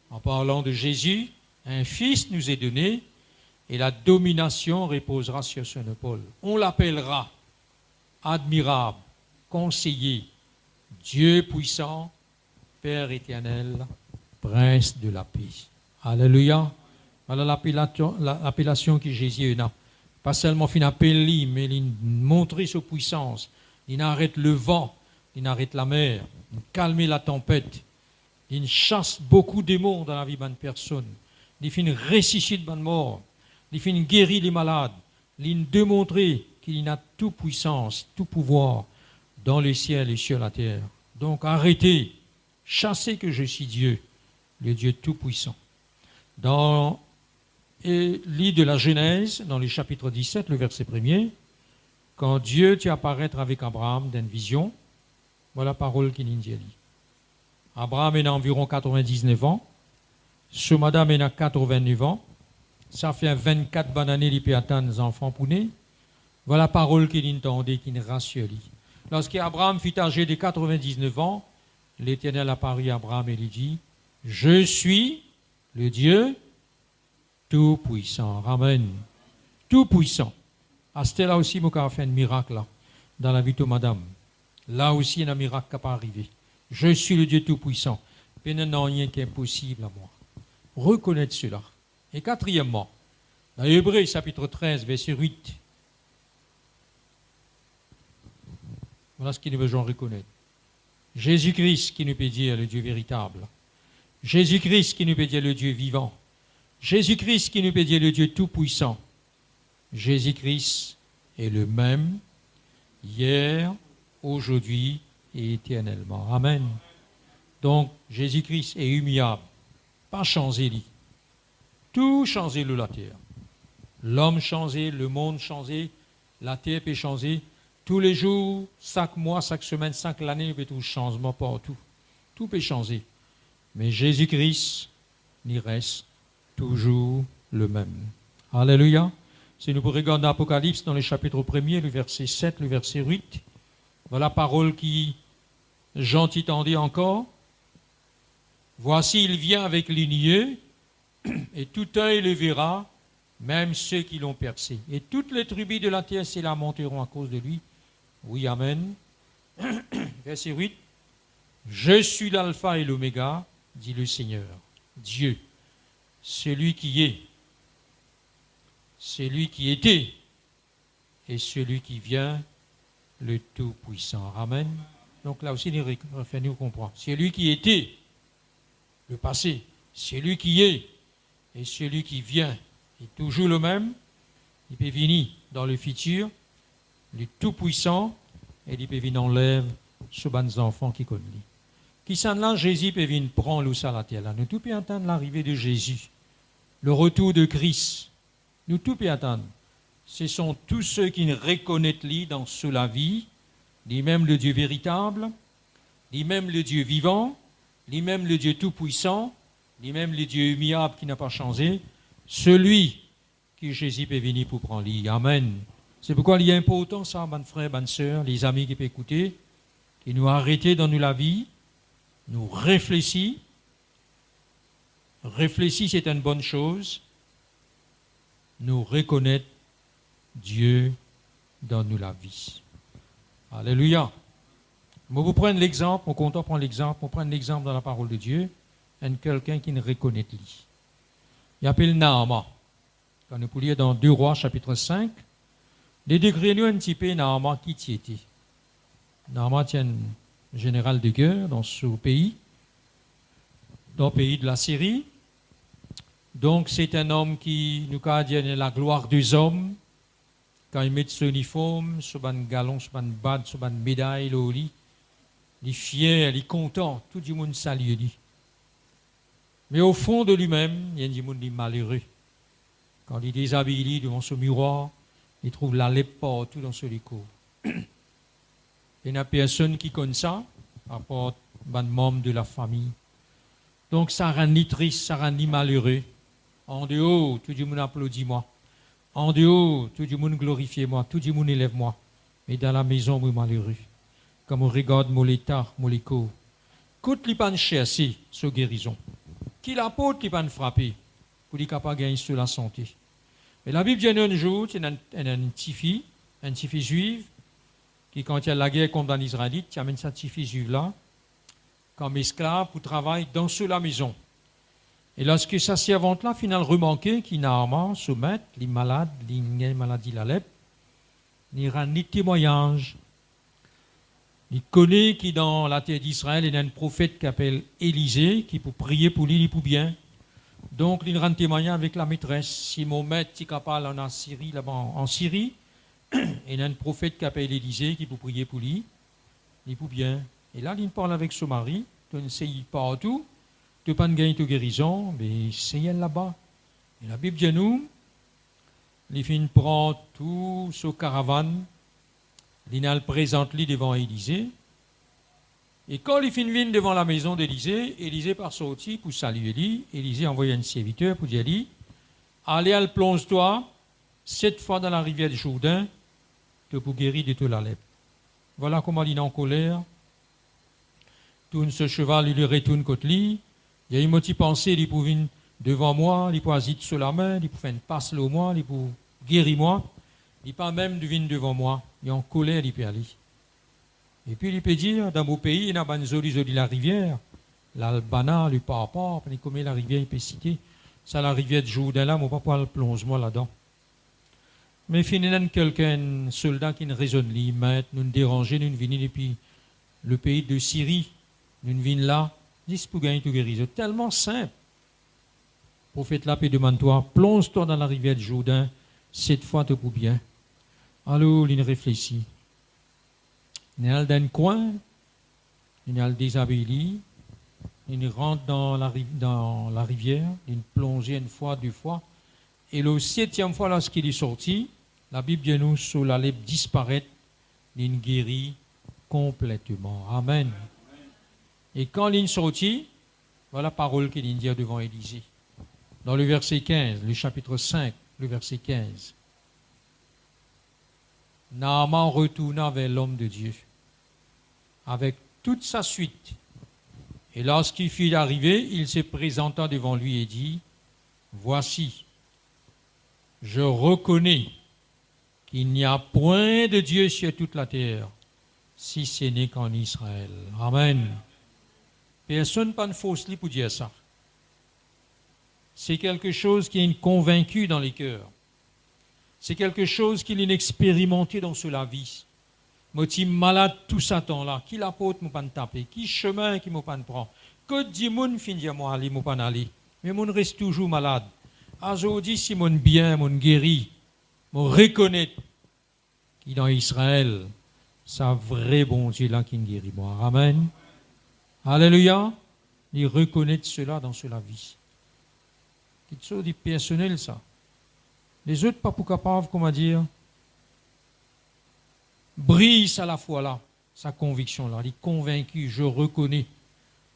en parlant de Jésus, un fils nous est donné, et la domination reposera sur son épaule. On l'appellera admirable, conseiller, Dieu puissant, Père éternel, Prince de la paix. Alléluia. Voilà l'appellation que Jésus a. Pas seulement fin appelé, mais il montre sa puissance. Il arrête le vent, il arrête la mer, il calme la tempête. Il chasse beaucoup de démons dans la vie d'une personne. Il fait ressuscite de mort. Il fait guérir les malades. Il démontre qu'il a toute puissance, tout pouvoir dans le ciel et sur la terre. Donc arrêtez, chassez que je suis Dieu, le Dieu tout-puissant. Dans le livre de la Genèse, dans le chapitre 17, le verset 1er, quand Dieu tu apparaître avec Abraham dans une vision, voilà la parole qu'il dit. Abraham a environ 99 ans, ce madame a 89 ans, ça fait 24 bonnes années qu'il peut attendre des enfants pour naître. Voilà la parole qu'il entendait, qu'il rassure. Lorsqu'Abraham fut âgé de 99 ans, l'Éternel apparut à Abraham et lui dit, je suis le Dieu tout-puissant. Amen. Tout-puissant. À ce là aussi, je fait un miracle là, dans la vie de madame. Là aussi, il y a un miracle qui n'est pas arrivé. Je suis le Dieu tout-puissant. Il n'y a rien qui est impossible à moi. Reconnaître cela. Et quatrièmement, Dans Hébreux, chapitre 13, verset 8. Voilà ce qu'il nous besoin reconnaître. Jésus-Christ qui nous peut dire le Dieu véritable. Jésus-Christ qui nous peut dire le Dieu vivant. Jésus-Christ qui nous peut dire le Dieu tout-puissant. Jésus-Christ est le même hier, aujourd'hui et éternellement. Amen. Donc, Jésus-Christ est immuable. Pas changé, lui. Tout changé, la terre. L'homme changé, le monde changé, la terre peut changer. Tous les jours, chaque mois, chaque semaine, chaque année, il y a tout changement partout. Tout peut changer. Mais Jésus-Christ, il reste toujours le même. Alléluia. Si nous regardons l'Apocalypse dans le chapitre 1er, le verset 7, le verset 8, voilà la parole qui, gentil tendait encore. Voici, il vient avec l'igné, et tout œil le verra, même ceux qui l'ont percé. Et toutes les tribus de la terre se lamenteront à cause de lui. Oui, amen. Verset 8. Je suis l'alpha et l'oméga, dit le Seigneur, Dieu, celui qui est, celui qui était, et celui qui vient, le Tout-Puissant. Amen. Donc là aussi, il refait nous comprendre. Celui qui était, le passé, celui qui est, et celui qui vient, est toujours le même. Il peut venir dans le futur, le Tout-Puissant, et il peut venir en lève sur les enfants qui connaissent. Qui s'en là, Jésus peut venir prendre le à la terre. Là. Nous tout peut attendre l'arrivée de Jésus, le retour de Christ. Nous tout peut attendre. Ce sont tous ceux qui ne reconnaissent lui dans la vie, lui-même le Dieu véritable, lui-même le Dieu vivant, lui-même le Dieu tout-puissant, lui-même le Dieu immuable qui n'a pas changé, celui que Jésus peut venir pour prendre lui. Amen. C'est pourquoi il est important, ça, mes frères, mes sœurs, les amis qui peuvent écouter, qui nous arrêter dans nous la vie, nous réfléchir. Réfléchir, c'est une bonne chose. Nous reconnaître Dieu dans nous la vie. Alléluia. Je vous prends l'exemple, on compte prendre l'exemple, on prend l'exemple dans la parole de Dieu, un quelqu'un qui ne reconnaît lui. Il appelle Naaman. Quand nous poulions dans 2 Rois, chapitre 5, les degrés nous un petit peu Naaman qui y était. Naaman était un général de guerre dans ce pays, dans le pays de la Syrie. Donc c'est un homme qui nous dit la gloire des hommes. Quand il met son uniforme, son galon, son bad, son médaille, il est fier, il est content, tout le monde salue lui. Mais au fond de lui-même, il y a des gens qui sont malheureux. Quand il déshabille devant ce miroir, il trouve la lèpre partout dans ce licor. Il n'y a personne qui connaît ça, à part les membres de la famille. Donc ça rend ni triste, ça rend ni malheureux. En dehors, tout le monde applaudit moi. En dehors, tout le monde glorifie moi, tout le monde élève moi. Mais dans la maison, moi malheureux. Comme on regarde mon état, mon licor. Quand il pas chercher ce guérison, qui l'apporte qui pas frapper pour qu'il capable gagner sur la santé. Et la Bible dit un jour, il y a une petite fille juive, qui quand il y a la guerre contre les Israélites, il amène cette petite fille juive là, comme esclave pour travailler dans la maison. Et lorsque sa servante là, finalement, remarquait qu'il n'a pas se mettre, les malades, les maladies la lèpre, il n'y a ni témoignage. Il connaît qu'il dans la terre d'Israël, il y a un prophète qui s'appelle Élisée, qui peut prier pour lui, pour bien. Donc, il rend témoignage avec la maîtresse. Si mon maître est capable en Syrie, là-bas en Syrie, il y a un prophète qui s'appelle Élisée, qui peut prier pour lui, il peut bien. Et là, il parle avec son mari, tu ne sais partout, tu n'as pas de gagner de guérison, mais c'est elle là-bas. Et la Bible dit nous, il finit prend tout ce caravane, il le présente lui devant Élisée. Et quand il finit devant la maison d'Élisée, Élisée part sorti pour saluer lui. Élisée envoie un serviteur pour dire lui, allez, plonge-toi 7 fois dans la rivière du Jourdain, pour guérir de toute la lèpre. Voilà comment il est en colère. Tourne ce cheval, il le retourne contre lui. Il y a une petite pensée, il peut venir devant moi, il peut agiter sur la main, il peut faire une passe au moi, il peut guérir moi. Il peut même venir devant moi. Il est en colère, il peut aller. Et puis il peut dire, dans mon pays, il y a une jolie la rivière, l'Albana, le Papa, comme la rivière, il peut citer. ça la rivière de Jourdain là, mon papa le plonge moi là-dedans. Mais finalement, quelqu'un, un soldat qui ne raisonne li, maître, nous déranger, nous venons depuis le pays de Syrie, nous venons là, dis pour gagner tout guérir. C'est tellement simple. Prophète là, puis demande-toi, plonge-toi dans la rivière de Jourdain, cette fois te pour bien. Alors, il réfléchit. Il est dans un coin, il est déshabillé, il rentre dans la rivière, il plonge une fois, deux fois, et le 7e fois, lorsqu'il est sorti, la Bible dit nous, sur la lèvre disparaître, il guérit complètement. Amen. Et quand il est sorti, voilà la parole qu'il dit devant Élisée. Dans le verset 15, le chapitre 5, le verset 15. Naaman retourna vers l'homme de Dieu avec toute sa suite. Et lorsqu'il fut arrivé, il se présenta devant lui et dit, voici, je reconnais qu'il n'y a point de Dieu sur toute la terre, si ce n'est qu'en Israël. Amen. Personne n'a de fausse pour dire ça. C'est quelque chose qui est convaincu dans les cœurs. C'est quelque chose qu'il est expérimenté dans la vie. Moi, je suis malade tout ce temps-là. Qui l'apôtre m'a pas taper? Qui chemin qui m'a pas prend? Que dit mon fin dire moi aller m'a pas aller? Mais mon reste toujours malade. Aujourd'hui, si mon bien, mon guéri, mon reconnaît qu'il dans Israël, c'est un vrai bon Dieu là qui me guérit moi. Amen. Alléluia. Il reconnaît cela dans la vie. Quelque chose de personnel, ça. Les autres, pas pour capables, comment dire, brise à la fois là, sa conviction là. Il est convaincu, je reconnais.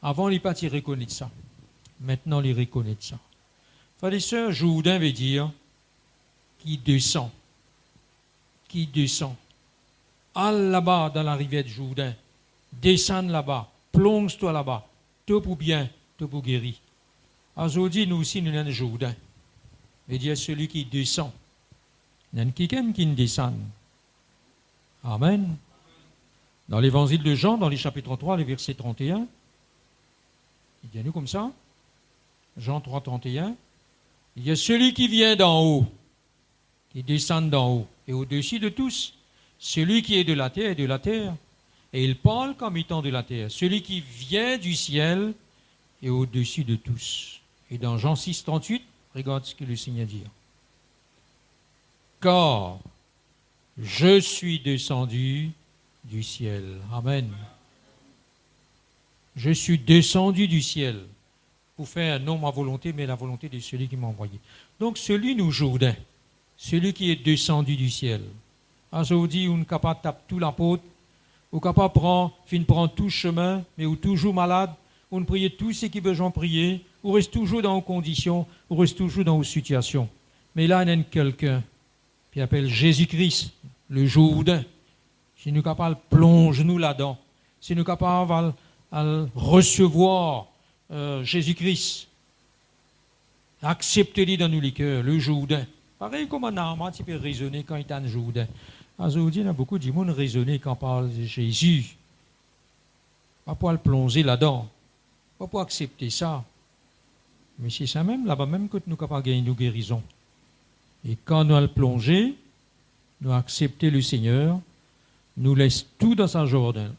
Avant, il n'est pas reconnaît ça. Maintenant, il reconnaît ça. Frères et sœurs, Jourdain veut dire qui descend. Qui descend. Allez là-bas dans la rivière de Jourdain. Descends là-bas. Plonge-toi là-bas. Tout pour bien, tout pour guérir. Aujourd'hui, nous aussi, nous avons un Jourdain. Veut dire celui qui descend. Il y a quelqu'un qui descend. Amen. Dans l'évangile de Jean, dans les chapitres 3, les versets 31, il dit nous comme ça. Jean 3, 31. Il y a celui qui vient d'en haut, qui descend d'en haut, et au-dessus de tous, celui qui est de la terre est de la terre. Et il parle comme étant de la terre. Celui qui vient du ciel est au-dessus de tous. Et dans Jean 6, 38, regarde ce que le Seigneur dit. Car je suis descendu du ciel. Amen. Je suis descendu du ciel pour faire non ma volonté, mais la volonté de celui qui m'a envoyé. Donc celui nous Jourdain, celui qui est descendu du ciel. Aujourd'hui, on est capable de taper tout l'apôtre, on est capable de prendre tout chemin, mais on est toujours malade, on prie tout ce qui besoin de prier, on reste toujours dans nos conditions, on reste toujours dans nos situations. Mais là, il y a quelqu'un qui appelle Jésus-Christ, le Jourdain. Si nous sommes capables de plonger nous là-dedans, si nous sommes capables de recevoir Jésus-Christ, accepter-le dans nos cœurs, le Jourdain. Pareil comme un arme, tu peux raisonner quand il est un Jourdain. Aujourd'hui, il y a beaucoup de monde raisonner quand on parle de Jésus. Pas pour le plonger là-dedans, pas pour accepter ça. Mais c'est ça même, là-bas même, que nous sommes capables de gagner nos guérisons. Et quand nous allons plonger, nous accepter le Seigneur, nous laisse tout dans sa Jourdain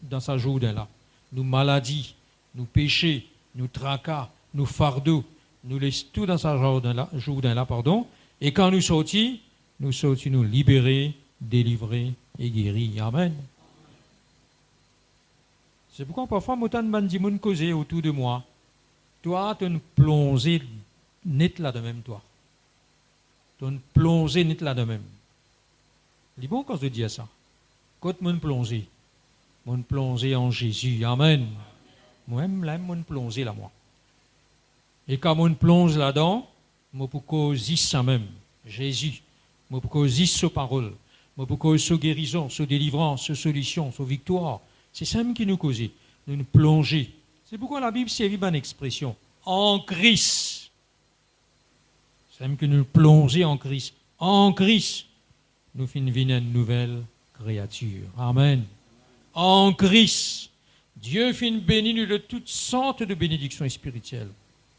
là. Nos maladies, nos péchés, nos tracas, nos fardeaux, nous laisse tout dans sa Jourdain là, pardon. Et quand nous sortis nous libérer, délivrer et guérir. Amen. C'est pourquoi parfois, autant de monde causer autour de moi. Toi, tu es plongé net là de même, toi. Tu es plongé net là de même. C'est bon quand je dis ça. Quand mon plongé en Jésus. Amen. Moi-même, là, mon plongé là, moi. Et quand on plonge là-dedans, moi, pour causer ça même, Jésus. Moi, pour causer sa parole. Moi, pour causer sa guérison, sa délivrance, sa solution, sa victoire. C'est ça même qui nous cause. Nous plonger. C'est pourquoi la Bible servit une expression. En Christ. C'est même que nous plonger en Christ. En Christ, nous finissons une nouvelle créature. Amen. En Christ, Dieu finit béni nous de toutes sortes de bénédictions spirituelles.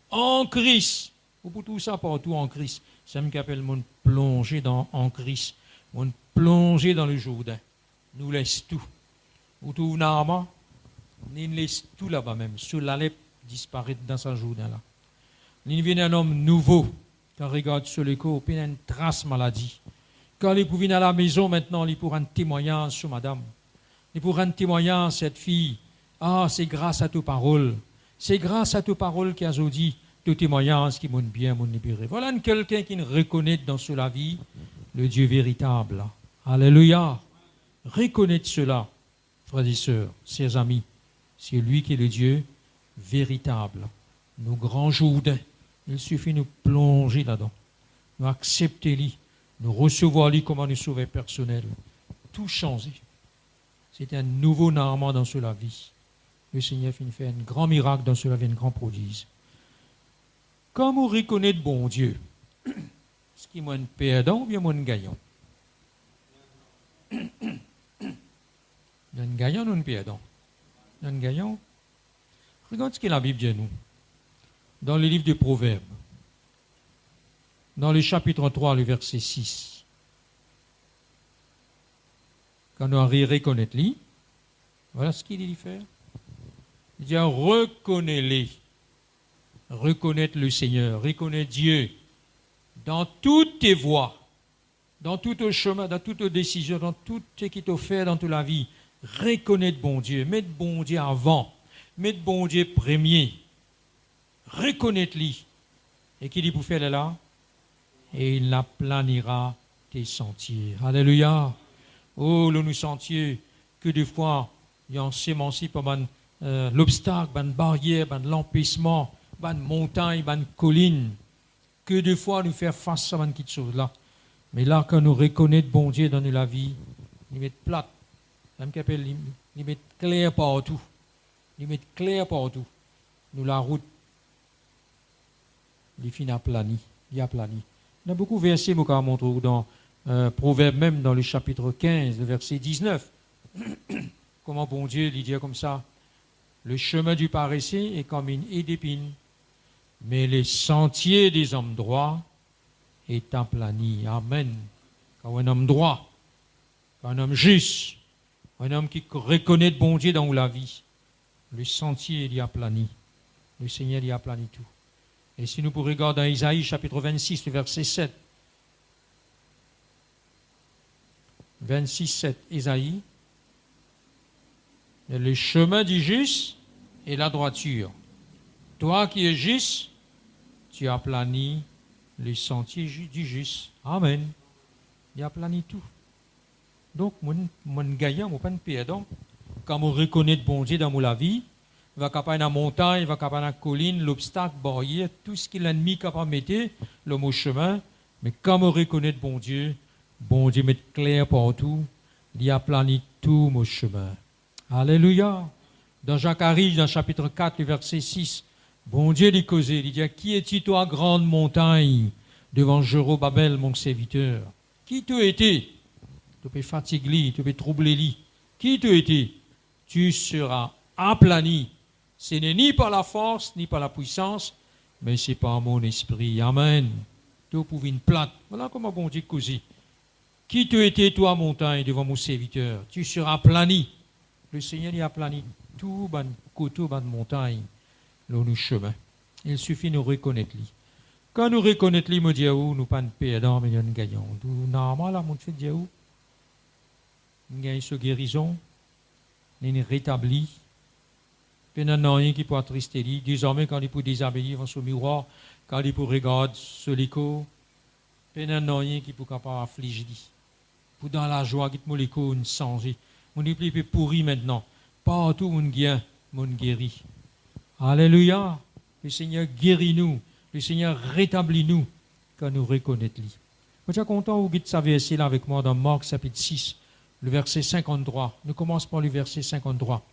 En Christ, Ou pour tout ça, partout en Christ. C'est ce qu'on appelle mon plonger en Christ. Mon plonger dans le Jourdain. Nous laisse tout. Ou tout Nama, nous laisse tout là-bas même. Sur l'Alep disparaître dans ce Jourdain-là. Nous vient un homme nouveau. Quand regarde sur le corps, il y a une trace maladie. Quand il pour venir à la maison maintenant, il pour rendre témoignage sur madame. Il pour rendre témoignage cette fille. Ah, c'est grâce à tes paroles. C'est grâce à tes paroles qu'il a dit tes témoignages qui m'ont bien, m'ont libéré. Voilà quelqu'un qui nous reconnaît dans la vie le Dieu véritable. Alléluia. Reconnaître cela, frères et sœurs, chers amis. C'est lui qui est le Dieu véritable. Nos grands Jourdains. Il suffit de nous plonger là-dedans. Nous accepter lui. Nous recevoir lui comme un sauveur personnel. Tout changer. C'est un nouveau Naaman dans la vie. Le Seigneur fait un grand miracle dans cela, un grand prodige. Comme on reconnaît bon Dieu, est-ce qu'il y a un perdant ou bien un gagnant? Il y a un gagnant ou un perdant? Il y a un gagnant. Regarde ce que la Bible dit à nous. Dans le livre de Proverbes, dans le chapitre 3, le verset 6. Quand on reconnaît lui, voilà ce qu'il dit faire. Il dit reconnais-les. Reconnaître le Seigneur, reconnaître Dieu dans toutes tes voies, dans tout ton chemin, dans toutes tes décisions, dans tout ce qui t'a fait dans toute la vie. Reconnaître bon Dieu, mettre bon Dieu avant, mettre bon Dieu premier. Reconnaître-lui. Et qui dit pour faire là? Et il aplanira tes sentiers. Alléluia. Oh, nous sentiers que des fois, il y a un sémancier par l'obstacle, une barrière, l'empêchement, une montagne, une colline. Que des fois, nous faire face à cette chose-là. Mais là, quand nous reconnaissons bon Dieu dans la vie, nous mettons plate. Nous mettons clair partout. Nous mettons clair partout. Nous la route. Les fins aplani, il y a plani. Il y a beaucoup de versets que je montre dans Proverbe, même dans le chapitre 15, le verset 19. Comment bon Dieu lui dit comme ça? Le chemin du paresseux est comme une haie d'épines, mais les sentiers des hommes droits est aplani. Amen. Quand un homme droit, quand un homme juste, un homme qui reconnaît bon Dieu dans la vie, le sentier il y a aplani. Le Seigneur il y a aplani tout. Et si nous pourrions regarder dans Isaïe chapitre 26, le verset 7. 26, 7, Isaïe. Le chemin du juste est la droiture. Toi qui es juste, tu as plani les sentiers du juste. Amen. Il a plani tout. Donc, mon gagnant, mon pas de perdant, quand on reconnaît bon Dieu dans la vie, il va capable la montagne, il va capable la colline, l'obstacle, barrière, tout ce que l'ennemi capable de mettre, le mot chemin. Mais quand on reconnaît bon Dieu met clair partout, il a plané tout mon chemin. Alléluia. Dans Zacharie, dans chapitre 4, le verset 6, bon Dieu dit causé, il dit, qui es-tu toi, grande montagne, devant Jérobabel, mon serviteur? Qui tu étais? Tu peux fatiguer, tu peux troubler. Qui tu étais? Tu seras aplani. Ce n'est ni par la force, ni par la puissance, mais c'est par mon esprit. Amen. Tu pour une plate. Voilà comment bon Dieu causé. Qui tu étais, toi, montagne, devant mon serviteur? Tu seras aplani. Le Seigneur y a aplani tout ban coteau, ban montagne, là nous chemin. Il suffit de nous reconnaître lui. Quand nous reconnaissons lui, me dit où nous pas de perdants, mais nous gagnons. Normalement, là, mon fait dire où? Nous gagnons ce guérison, nous rétablit. Puis il n'y a rien qui peut attrister lui. Désormais, quand il peut déshabiller devant ce miroir, quand il peut regarder ce l'écho, puis il n'y a rien qui peut capable affliger lui. Pour dans la joie, qui te l'écho, nous changer. On est plus pourri maintenant. Partout où on gagne, on guérit. Alléluia. Le Seigneur guérit nous. Le Seigneur rétablit nous quand nous reconnaissons lui. Je suis content vous guider ça verset là avec moi dans Marc chapitre 6, le verset 53. Nous commençons par le verset 53.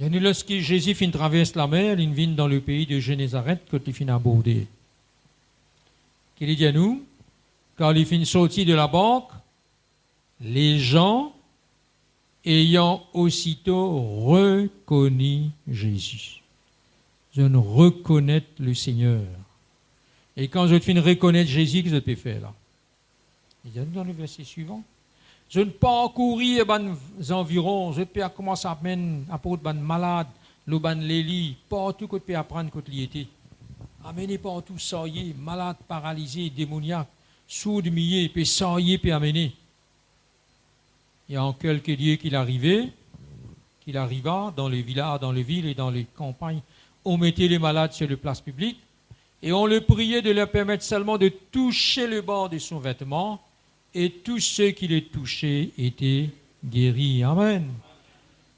Et lorsque Jésus fin traverse la mer, il vient dans le pays de Génézareth quand il fin aborder. Qu'il dit à nous, quand il fin sorti de la barque, les gens ayant aussitôt reconnu Jésus. Je ne reconnais le Seigneur. Et quand je finis de reconnaître Jésus, que je peux faire là? Il y a dans le verset suivant. Je ne parcourir les environs, je peux commencer à amener apporter des malades, les lélis, partout que tu peux apprendre que tu étais. Amener partout, saillé, malade, paralysé, démoniaque, sourd, millier, puis saillé, puis amener. Il y a en quelques lieux qu'il arriva dans les villages, dans les villes et dans les campagnes. On mettait les malades sur les places publiques et on le priait de leur permettre seulement de toucher le bord de son vêtement et tous ceux qui les touchaient étaient guéris. Amen.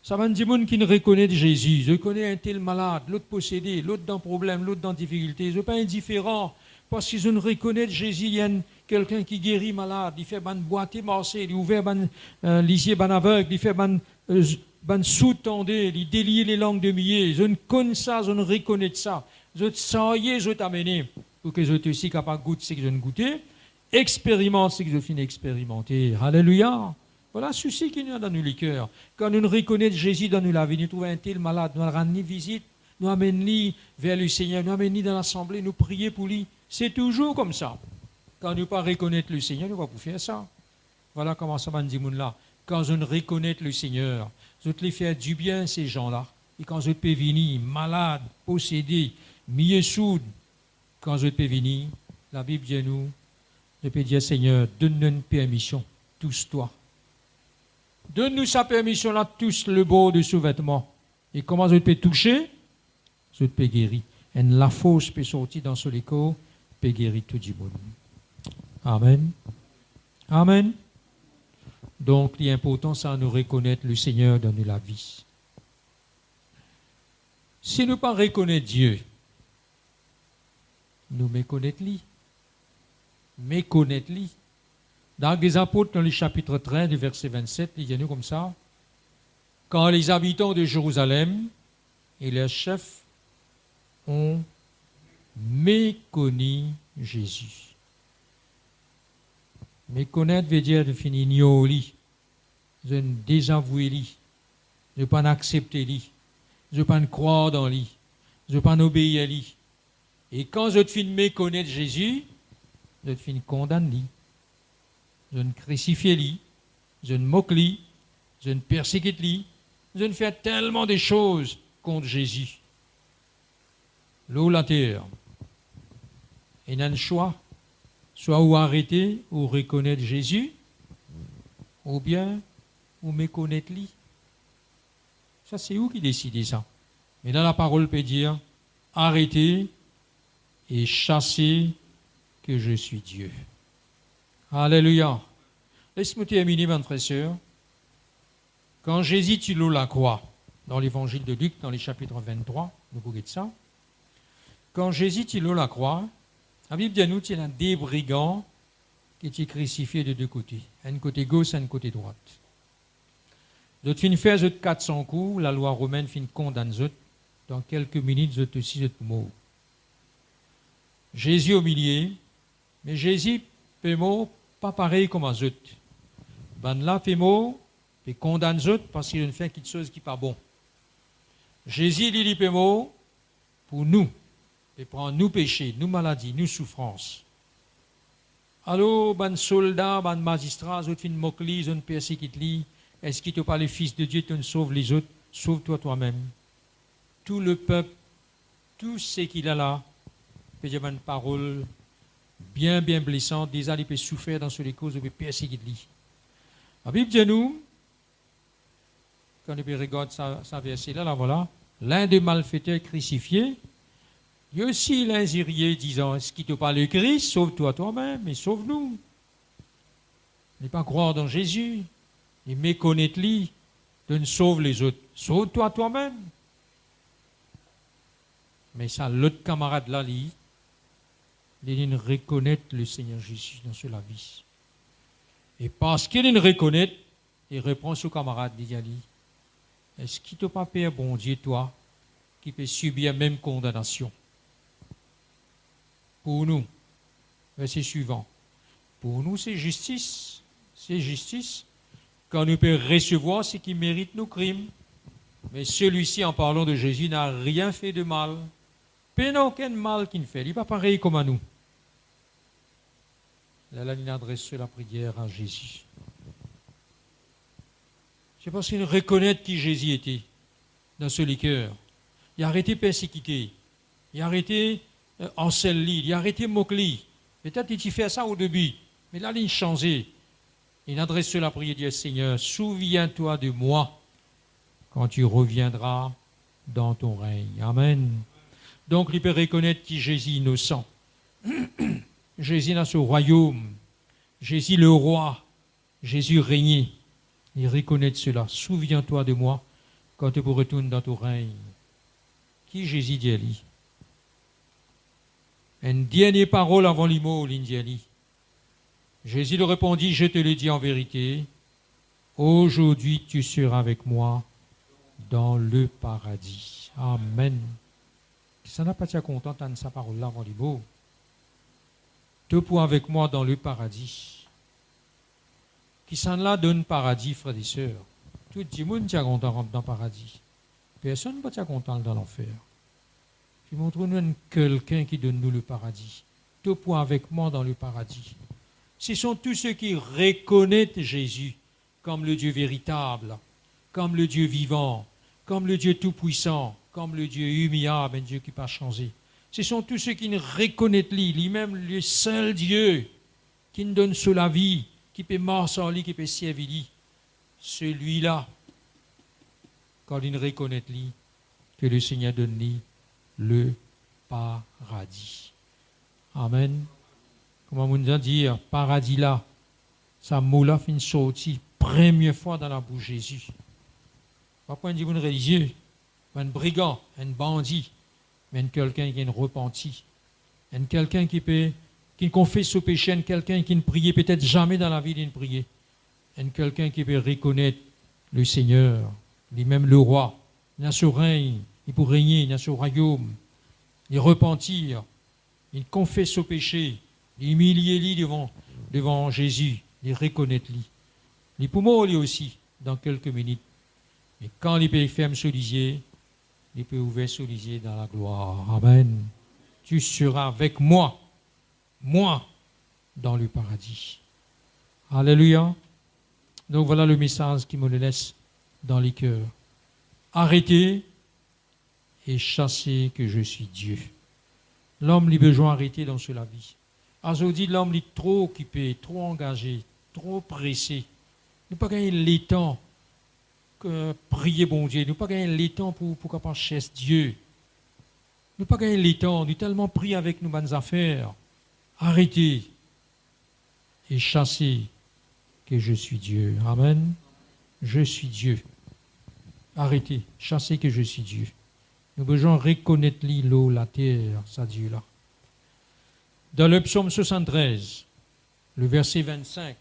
Ça va dire monde qui ne reconnaît Jésus. Je connais un tel malade, l'autre possédé, l'autre dans problème, l'autre dans difficulté. Je ne suis pas indifférent parce que je ne reconnais Jésus. Il y a quelqu'un qui guérit malade, il fait ban boiter marcher, il ouvert ban lisier ban aveugle, il fait ban sous-tendé, il délie les langues de milliers. Je ne connais ça, je ne reconnais ça. Je te sens, je t'amène pour que je te suis capable de goûter ce que je ne goûtais, expérimente ce que je finis d'expérimenter. Alléluia. Voilà ceci qui nous a dans nos cœurs. Quand nous reconnaissons Jésus dans nos vie, nous trouvons un tel malade, nous ramenons visite, nous amenons vers le Seigneur, nous amenons dans l'assemblée, nous prions pour lui. C'est toujours comme ça. Quand nous ne pas reconnaître le Seigneur, nous ne pouvons pas faire ça. Voilà comment ça va dire là. Quand je ne reconnais le Seigneur, je te les faire du bien ces gens-là. Et quand je peux venir malade, possédé, milieu sourd, quand je peux venir, la Bible dit à nous, je peux dire Seigneur, donne-nous une permission, tous toi. Donne-nous sa permission là, tous le beau de sous-vêtement. Et comment je peux toucher? Je peux guérir. Et la fausse peut sortir dans ce écho, peut guérir tout du monde. Amen. Amen. Donc, l'important, c'est de nous reconnaître le Seigneur dans la vie. Si nous ne pas reconnaître Dieu, nous méconnaître lui. Méconnaître lui. Dans les apôtres, dans le chapitre 13, du verset 27, il y a nous comme ça. Quand les habitants de Jérusalem et leurs chefs ont méconnu Jésus. Méconnaître veut dire de finir ignorer, de ne désavouer lui, de ne pas accepter lui, de ne pas croire dans lui, de ne pas obéir à lui. Et quand je te finis méconnaître Jésus, je te finis condamner lui. Je ne crucifie lui, je ne moque lui, je ne persécute lui, je ne fais tellement de choses contre Jésus. L'eau, la terre. Et il y a un choix, soit ou arrêter ou reconnaître Jésus, ou bien ou méconnaître lui. Ça, c'est où qui décide ça? Mais dans la parole, peut dire arrêter et chasser que je suis Dieu. Alléluia. Laisse-moi terminer, mes frères et sœurs. Quand Jésus tue la croix, dans l'évangile de Luc, dans les chapitres 23, nous regardons ça. Quand Jésus tue la croix, la Bible dit à nous qu'il y a des brigands qui étaient crucifiés de deux côtés, un côté gauche et un côté droite. D'autres fin faire 400 coups, la loi romaine fin condamne eux. Dans quelques minutes, eux aussi êtes morts. Jésus au milieu, mais Jésus fait mort pas pareil comme les autres. Ben là fait mort et condamne les autres parce qu'il a fait quelque chose qui n'est pas bon. Jésus il fait mort pour nous, et prendre nous péchés, nous maladies, nous souffrances. Alors, ben soldats, ben magistrats, autres fin moquelis, autres persécutent lui. Est-ce qu'il te pas le Fils de Dieu, tu ne sauves les autres, sauve-toi toi-même. Tout le peuple, tout ce qu'il a là, peut dire une parole bien blessante, déjà il peut souffrir dans ce les causes, il peut persécuter lui. La Bible dit à nous, quand on regarde ça verset là, voilà, l'un des malfaiteurs crucifiés, il y a aussi l'injurié disant, est-ce qu'il te parle le Christ, sauve-toi toi-même, et sauve-nous. Ne pas croire dans Jésus, et méconnaître lui, de ne sauve les autres. Sauve-toi toi-même. Mais ça, l'autre camarade là, il ne reconnaît le Seigneur Jésus dans la vie. Et parce qu'il ne reconnaît, il reprend son camarade, il dit, est-ce qu'il te pas père bon Dieu, toi, qui peut subir la même condamnation? Pour nous, verset suivant, pour nous c'est justice. C'est justice. Quand nous pouvons recevoir ce qui mérite nos crimes. Mais celui-ci, en parlant de Jésus, n'a rien fait de mal. Il n'y a aucun mal qu'il fait. Il n'est pas pareil comme à nous. Là, il adresse la prière à Jésus. C'est parce qu'il reconnaît qui Jésus était dans ce cœur. Il a arrêté de persécuter. Il a arrêté encelui. Il a arrêté de moquer. Peut-être qu'il fait ça au début. Mais là, il a changé. Il adresse la prière du Seigneur. Souviens-toi de moi quand tu reviendras dans ton règne. Amen. Donc, il peut reconnaître qui Jésus est innocent. Jésus dans ce royaume. Jésus le roi. Jésus régné. Il reconnaît cela. Souviens-toi de moi quand tu retournes dans ton règne. Qui Jésus dit lui? Une dernière parole avant les mots, l'Indiali. Jésus lui répondit, je te le dis en vérité, aujourd'hui tu seras avec moi dans le paradis. Amen. Ça n'a pas été content de sa parole là avant les mots. Te pour avec moi dans le paradis. Qui s'en là donne paradis, frères et sœurs. Tout le monde est content rentre dans le paradis. Personne n'est pas content dans l'enfer. Puis montre-nous quelqu'un qui donne nous le paradis. Te pour avec moi dans le paradis. Ce sont tous ceux qui reconnaissent Jésus comme le Dieu véritable, comme le Dieu vivant, comme le Dieu tout-puissant, comme le Dieu humiliable, un Dieu qui n'a pas changé. Ce sont tous ceux qui ne reconnaissent lui-même le seul Dieu qui nous donne sur la vie, qui peut mort sans lui, qui peut servir lui. Celui-là, quand il reconnaît lui, que le Seigneur donne lui le paradis. Amen. Comment on dit dire, paradis là, ça mot-là fin sorti, première fois dans la bouche de Jésus. Pas point de un religieux, un brigand, un bandit, mais quelqu'un qui est repenti, quelqu'un qui confesse son péché, quelqu'un qui ne priait peut-être jamais dans la vie d'une prière, quelqu'un qui peut reconnaître le Seigneur, lui-même le roi, il a son règne, il peut régner, il a son royaume, il repentir, il confesse son péché, il humilie devant Jésus, il reconnaît lui. Les poumons lui aussi, dans quelques minutes. Mais quand il peut fermer ce lisier, il peut ouvrir ce lisier dans la gloire. Amen. Tu seras avec moi, dans le paradis. Alléluia. Donc voilà le message qui me le laisse dans les cœurs. Arrêtez et chassez que je suis Dieu. L'homme, il a besoin d'arrêter dans la vie. Aujourd'hui, l'homme est trop occupé, trop engagé, trop pressé. Il n'a pas gagné le temps que prier bon Dieu. Il n'a pas gagné le temps pour qu'on chasse Dieu. Il n'a pas gagné le temps. Il a tellement pris avec nos bonnes affaires. Arrêtez et chassez que je suis Dieu. Amen. Je suis Dieu. Arrêtez, chassez que je suis Dieu. Nous devons besoin reconnaître l'eau, la terre, ça Dieu là. Dans le psaume 73, le verset 25,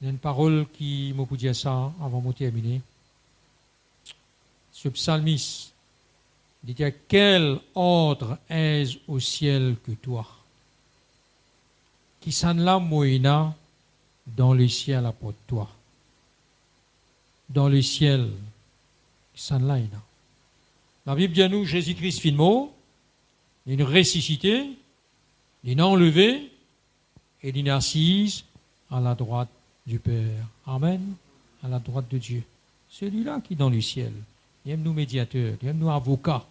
il y a une parole qui m'a dit ça avant de terminer. Ce psalmiste dit quel ordre est au ciel que toi, qui s'en l'a moïna dans le ciel à porte toi. Dans le ciel, qui s'en l'a. La Bible dit à nous, Jésus-Christ fit mort, il est ressuscité, il est enlevé et il est assis à la droite du Père. Amen. À la droite de Dieu. Celui-là qui est dans le ciel. Il aime nous médiateurs, il aime nous avocats.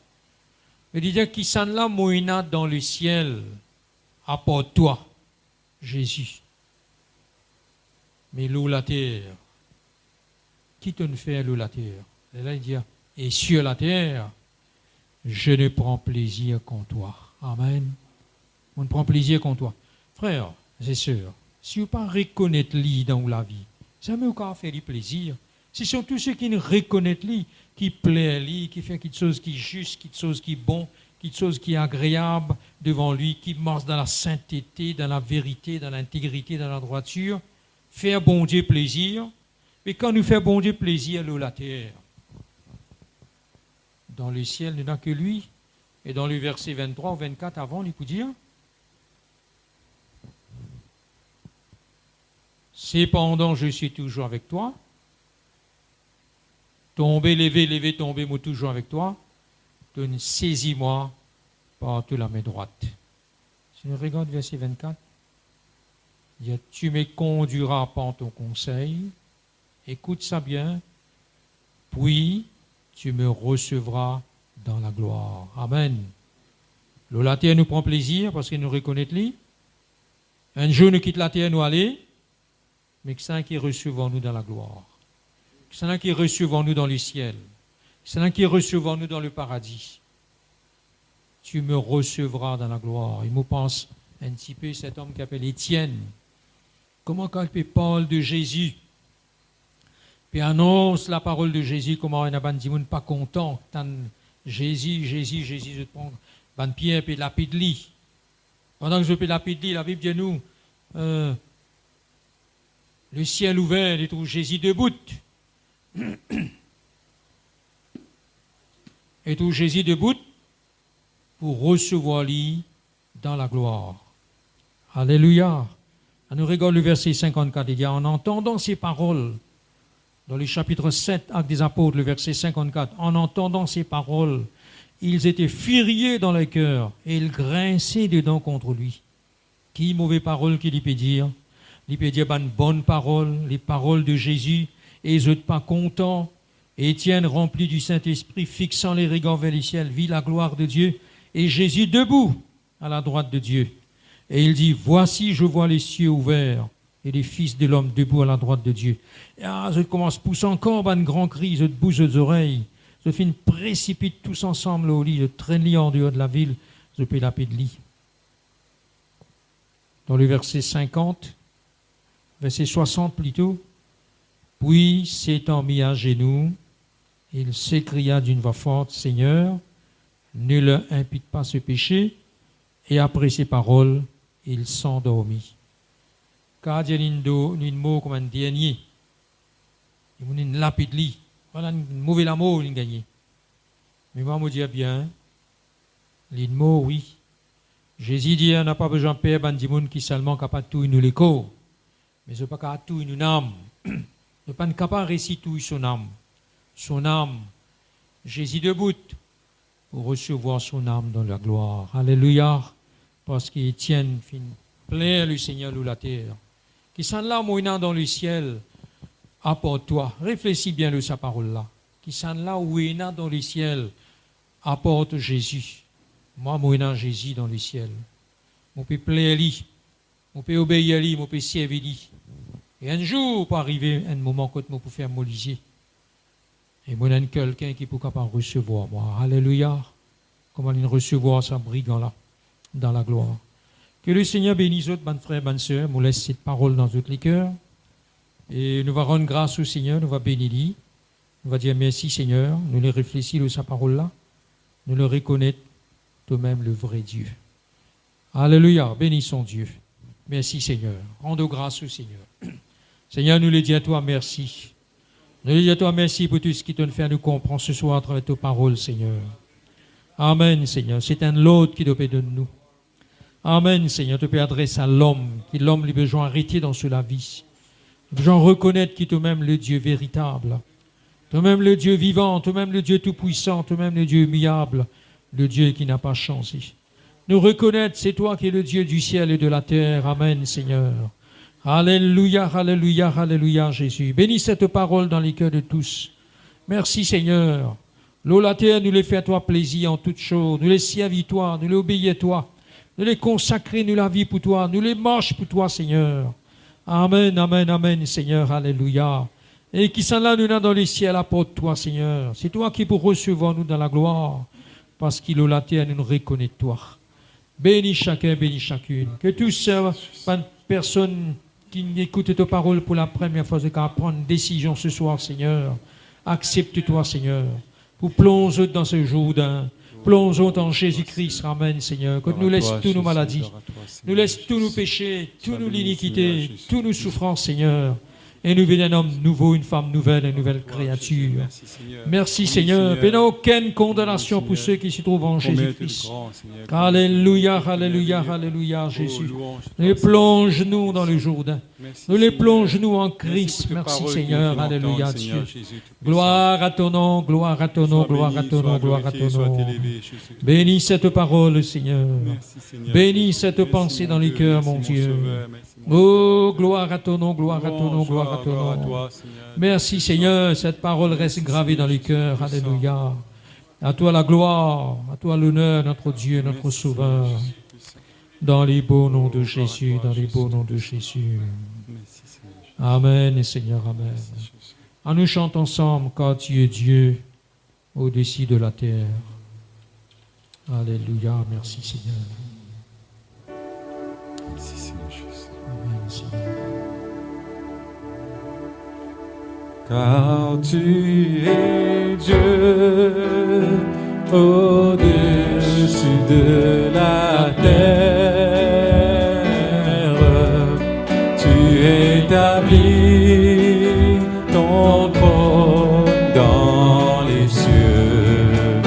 Il dit qui s'en l'a moïna dans le ciel, apporte toi, Jésus. Mais l'eau la terre, qui te fait l'eau la terre? Et là il dit, et sur la terre, je ne prends plaisir qu'en toi. Amen. On ne prend plaisir qu'en toi. Frère et sœurs, si vous ne pas reconnaître lui dans la vie, jamais vous ne faire du plaisir. Ce sont tous ceux qui ne reconnaissent lui, qui plaît lui, qui fait quelque chose qui est juste, quelque chose qui est bon, quelque chose qui est agréable devant lui, qui marche dans la sainteté, dans la vérité, dans l'intégrité, dans la droiture. Faire bon Dieu plaisir. Mais quand nous faisons bon Dieu plaisir, l'eau la terre. Dans le ciel, il n'y a que lui. Et dans le verset 23 ou 24 avant, il peut dire cependant, je suis toujours avec toi. Tomber, lever, lever, tomber, moi toujours avec toi. donne saisis-moi par toute la main droite. Si nous regardons verset 24, il dit, tu me conduiras par ton conseil, écoute ça bien, puis tu me recevras dans la gloire. Amen. La terre nous prend plaisir parce qu'il nous reconnaît lui. Un jour nous quitte la terre, nous aller, mais que c'est un qui recevons nous dans la gloire. C'est un qui recevons nous dans le ciel. C'est un qui recevons nous dans le paradis. Tu me recevras dans la gloire. Il me pense un petit peu cet homme qui s'appelle Étienne. Comment quand il parle de Jésus, puis annonce la parole de Jésus, comment il y a des gens pas contents, Jésus, je te prends, ban Pierre, puis lapide lui. Pendant que je peux lapide lui, la Bible dit nous, le ciel ouvert, il trouve Jésus debout. Et trouve Jésus debout pour recevoir lui dans la gloire. Alléluia. On nous regarde le verset 54, il dit, en entendant ces paroles, dans le chapitre 7, Actes des Apôtres, le verset 54, en entendant ces paroles, ils étaient furieux dans le cœur et ils grinçaient des dents contre lui. Qui mauvaise parole qu'il peut dire? Il peut dire une bonne parole, les paroles de Jésus, et ils n'étaient pas contents. Étienne, rempli du Saint-Esprit, fixant les regards vers le ciel, vit la gloire de Dieu, et Jésus debout à la droite de Dieu. Et il dit, voici, je vois les cieux ouverts, et les fils de l'homme debout à la droite de Dieu. Et je commence à pousser encore un grand cri, je te bouge les oreilles, je fais une précipite tous ensemble au lit, je traîne lit en dehors de la ville, je paie la paix de lit. Dans le verset 50, verset 60 plutôt, puis s'étant mis à genoux, il s'écria d'une voix forte, Seigneur, ne leur impute pas ce péché, et après ces paroles, il s'endormit. Car il y a un mot comme un dernier. Il y a une lapide li. Voilà un mauvais mot, il a gagné. Mais moi, je me dis bien, il mot, oui. Jésus dit, on n'a pas besoin de payer des gens qui seulement capable de tout nous les corps. Mais ce n'est pas capable de tout une âme. Il n'est pas capable de réciter tout son âme. Son âme, Jésus debout pour recevoir son âme dans la gloire. Alléluia. Parce qu'il tient plein le Seigneur ou la terre. Qui sont là, moinant dans le ciel, apporte-toi. Réfléchis bien de sa parole-là. Qui sont là, moinant dans le ciel, apporte Jésus. Moi, moinant Jésus dans le ciel. Mon peut plaire lui. Mon peut obéir lui. Mon peut servir lui. Et un jour, pour arriver un moment que je peux faire m'oliser. Et moi, il y a quelqu'un qui peut capable recevoir moi. Alléluia. Comment il recevoir sa brigand-là dans la gloire. Que le Seigneur bénisse autres, bonnes frères, bonnes sœurs, nous laisse cette parole dans tous les cœurs. Et nous allons rendre grâce au Seigneur, nous allons bénir lui. Nous allons dire merci Seigneur, nous les réfléchissons de sa parole-là. Nous le reconnaissons toi-même le vrai Dieu. Alléluia, bénissons Dieu. Merci Seigneur. Rendons grâce au Seigneur. Seigneur, nous le disons à toi merci. Nous le disons à toi merci pour tout ce qui te fait nous comprendre ce soir à travers tes paroles, Seigneur. Amen, Seigneur. C'est un lot qui doit de nous. Amen, Seigneur. Tu peux adresser à l'homme, qui l'homme lui besoin arrêter dans la vie. Besoin reconnaître qui toi-même le Dieu véritable. Toi-même le Dieu vivant, toi-même le Dieu tout-puissant, toi-même le Dieu immuable, le Dieu qui n'a pas changé. Nous reconnaître, c'est toi qui es le Dieu du ciel et de la terre. Amen, Seigneur. Alléluia, alléluia, alléluia, Jésus. Bénis cette parole dans les cœurs de tous. Merci, Seigneur. L'eau, la terre, nous les fait à toi plaisir en toutes choses. Nous les servis toi, nous les obéissons à toi. Nous les consacrer, nous la vie pour toi. Nous les marches pour toi, Seigneur. Amen, amen, amen, Seigneur. Alléluia. Et qui sont là, nous dans les ciels, apporte-toi, Seigneur. C'est toi qui pour recevoir nous dans la gloire. Parce qu'il l'eau, la terre, nous reconnaît toi. Bénis chacun, bénis chacune. Que tous ces personnes qui écoutent tes paroles pour la première fois, de prendre une décision ce soir, Seigneur. Accepte-toi, Seigneur. Pour plonger dans ce Jourdain. Plongeons en Jésus-Christ. Amen, Seigneur. Que nous laisse toutes nos maladies. Nous laisse tous nos péchés, toutes nos iniquités, toutes nos souffrances, Seigneur. Et nous venons un homme nouveau, une femme nouvelle, une nouvelle créature. Merci Seigneur. Il n'y a aucune condamnation pour ceux qui se trouvent en Jésus-Christ. Alléluia, alléluia, alléluia, Jésus. Nous les plonge-nous dans le Jourdain. Nous les plonge-nous en Christ. Merci Seigneur, alléluia, Dieu. Gloire à ton nom, gloire à ton nom, gloire à ton nom, gloire à ton nom. Bénis cette parole, Seigneur. Bénis cette pensée dans les cœurs, mon Dieu. Oh, gloire à ton nom, gloire à ton nom, gloire à ton nom. Merci Seigneur, cette parole reste gravée dans les cœurs. Alléluia. À toi la gloire, à toi l'honneur, notre Dieu, notre Sauveur. Dans les beaux noms de Jésus, dans les beaux noms de Jésus. Amen et Seigneur, amen. En nous chantons ensemble, car tu es Dieu au-dessus de la terre. Alléluia, merci Seigneur. Merci Seigneur Jésus. Amen Seigneur. Car tu es Dieu au-dessus de la terre, tu établis ton trône dans les cieux,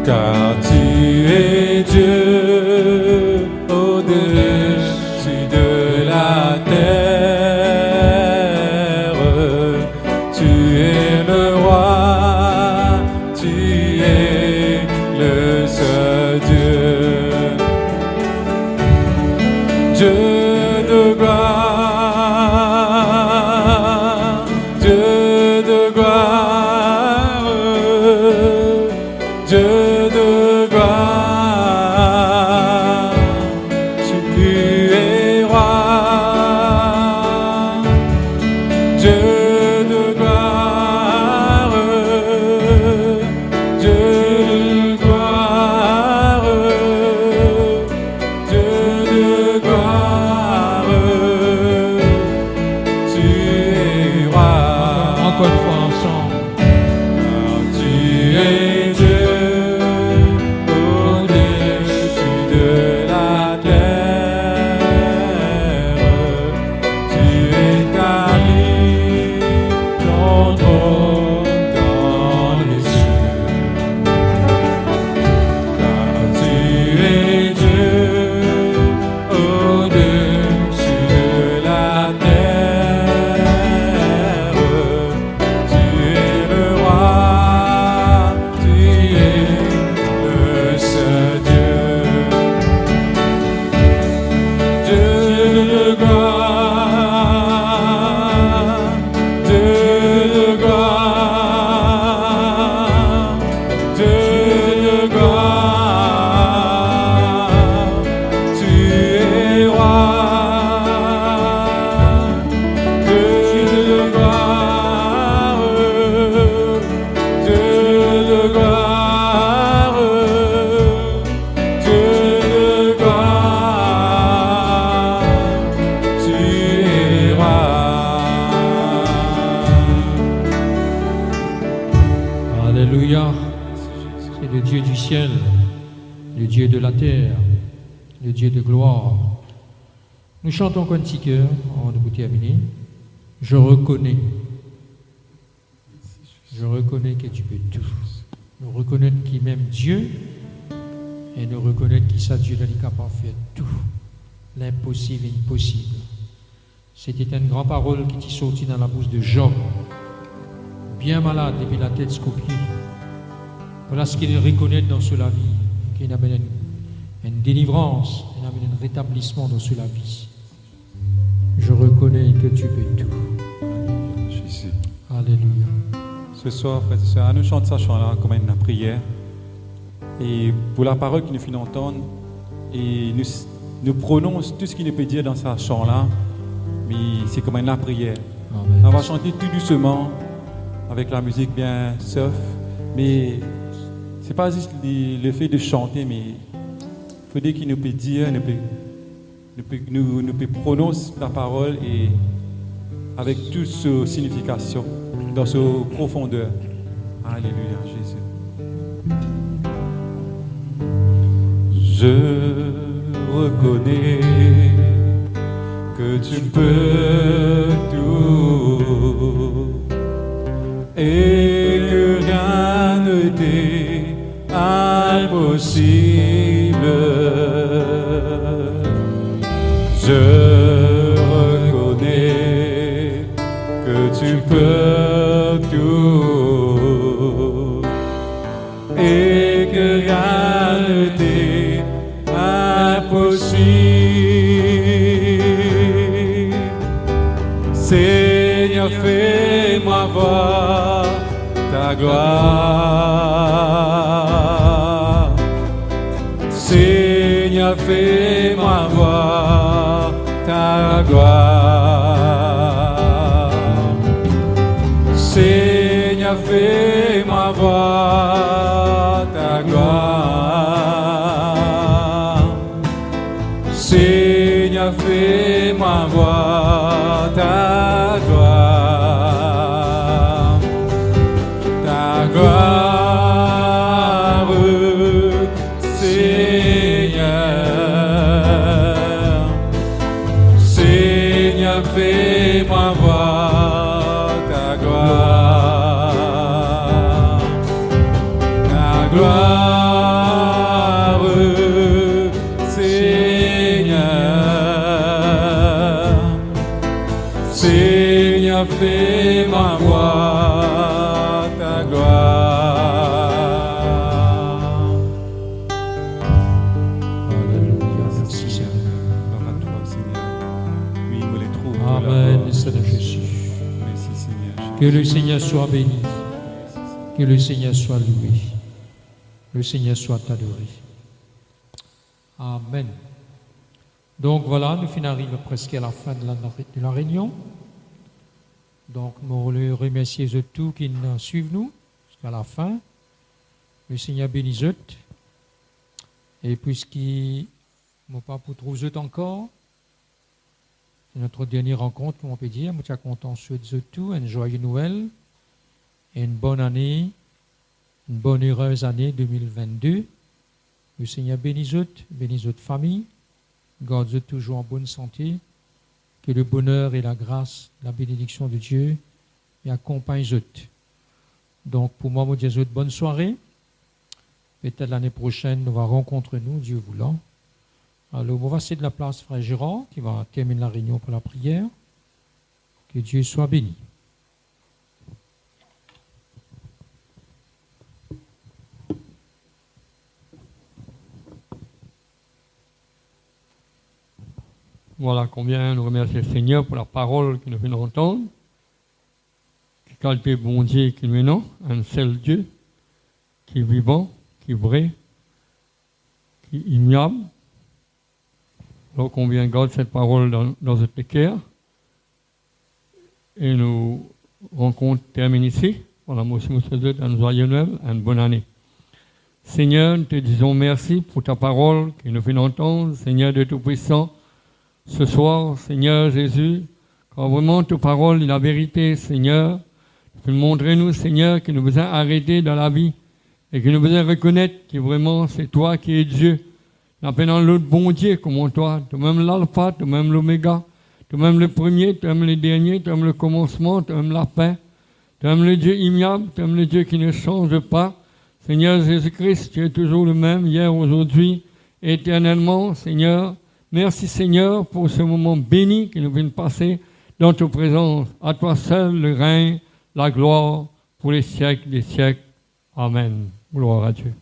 car tu es Dieu au-dessus de la terre, tu es le roi, tu es le seul Dieu, Dieu de gloire, Dieu de gloire, Dieu de gloire, tu es roi, Dieu de gloire, Dieu de gloire, Dieu de gloire, tu es roi. Encore une fois ensemble. Car tu es Dieu au-dessus de la terre, tu établis ton trône dans les cieux, car tu es Dieu au-dessus de la terre, tu es le roi, tu es le seul Dieu, Dieu de gloire, Dieu de gloire, Dieu de gloire, tu es roi, Dieu de gloire, Dieu de gloire, Dieu de gloire, tu es roi. Alléluia. C'est le Dieu du ciel, le Dieu de la terre, le Dieu de gloire. Nous chantons un petit cœur avant de vous terminer. Je reconnais que tu peux tout. Nous reconnaître qu'il m'aime Dieu et nous reconnaître qu'il s'est Dieu capable de faire tout. L'impossible et impossible. C'était une grande parole qui est sortie dans la bouche de Job, bien malade depuis la tête jusqu'aux pieds. Voilà ce qu'il reconnaît dans cela vie, qu'il amène une délivrance, il amène un rétablissement dans cela vie. Je reconnais que tu peux tout. Jésus. Alléluia. Ce soir, frères et sœurs, nous chantons ce chant-là comme une prière. Et pour la parole qui nous fait entendre, et nous prononce tout ce qu'il nous peut dire dans ce chant-là, mais c'est comme une prière. Amen. On va chanter tout doucement, avec la musique bien soft, mais c'est pas juste le fait de chanter, mais il faut dire qu'il nous peut dire, nous peut prononcer la parole et avec toute sa signification, dans sa profondeur. Alléluia, Jésus. Je reconnais que tu peux tout et que rien ne t'est impossible. Je reconnais que tu peux tout et que rien ne t'est impossible. Seigneur, fais-moi voir ta gloire. Seigneur, fais-moi voir ta gloire. Seigneur, fais-moi voir ta gloire. Seigneur, fais-moi voir ta gloire. Ta gloire, Seigneur. Seigneur, fais-moi voir ta gloire. Ta gloire, Seigneur. Seigneur, fais-moi voir ta gloire. Alléluia, merci Seigneur. Gloire à toi, Seigneur. Oui, nous les trouvons. Amen, Seigneur Jésus. Merci, Seigneur. Que le Seigneur soit béni. Que le Seigneur soit loué. Le Seigneur soit adoré. Amen. Donc voilà, nous arrivons presque à la fin de la réunion. Donc nous voulons remercier eux tous qui nous suivent nous jusqu'à la fin. Le Seigneur bénisse eux. Et puisqu'il ne m'a pas pour trouver eux encore, c'est notre dernière rencontre, on peut dire. Nous sommes contents de tout, une joyeuse Noël et une bonne année, une bonne heureuse année 2022. Le Seigneur bénisse votre famille, garde toujours en bonne santé, que le bonheur et la grâce, la bénédiction de Dieu y accompagnent eux. Donc pour moi, je dis bonne soirée. Peut-être l'année prochaine, nous allons rencontrer nous, Dieu voulant. Alors, on va céder de la place Frère Gérard, qui va terminer la réunion pour la prière. Que Dieu soit béni. Voilà combien nous remercions le Seigneur pour la parole que nous venons d'entendre. Qualité bon Dieu qui nous est un seul Dieu, qui est vivant, qui est vrai, qui est immuable. Alors combien garde cette parole dans notre cœur. Et nous rencontre terminée ici. Voilà, moi aussi, je vous souhaite un joyeux Noël, une bonne année. Seigneur, nous te disons merci pour ta parole que nous venons d'entendre, Seigneur de Tout-Puissant. Ce soir, Seigneur Jésus, quand vraiment ta parole est la vérité, Seigneur, tu montres-nous, Seigneur, que nous devons arrêter dans la vie et que nous devons reconnaître que vraiment c'est toi qui es Dieu. Appelons l'autre bon Dieu comme toi, toi-même l'alpha, toi-même l'oméga, toi-même le premier, toi-même le dernier, toi-même le commencement, toi-même la fin, toi-même le Dieu immuable, toi-même le Dieu qui ne change pas. Seigneur Jésus-Christ, tu es toujours le même, hier, aujourd'hui, éternellement, Seigneur. Merci Seigneur pour ce moment béni que nous venons passer dans ta présence. À toi seul le règne, la gloire pour les siècles des siècles. Amen. Gloire à Dieu.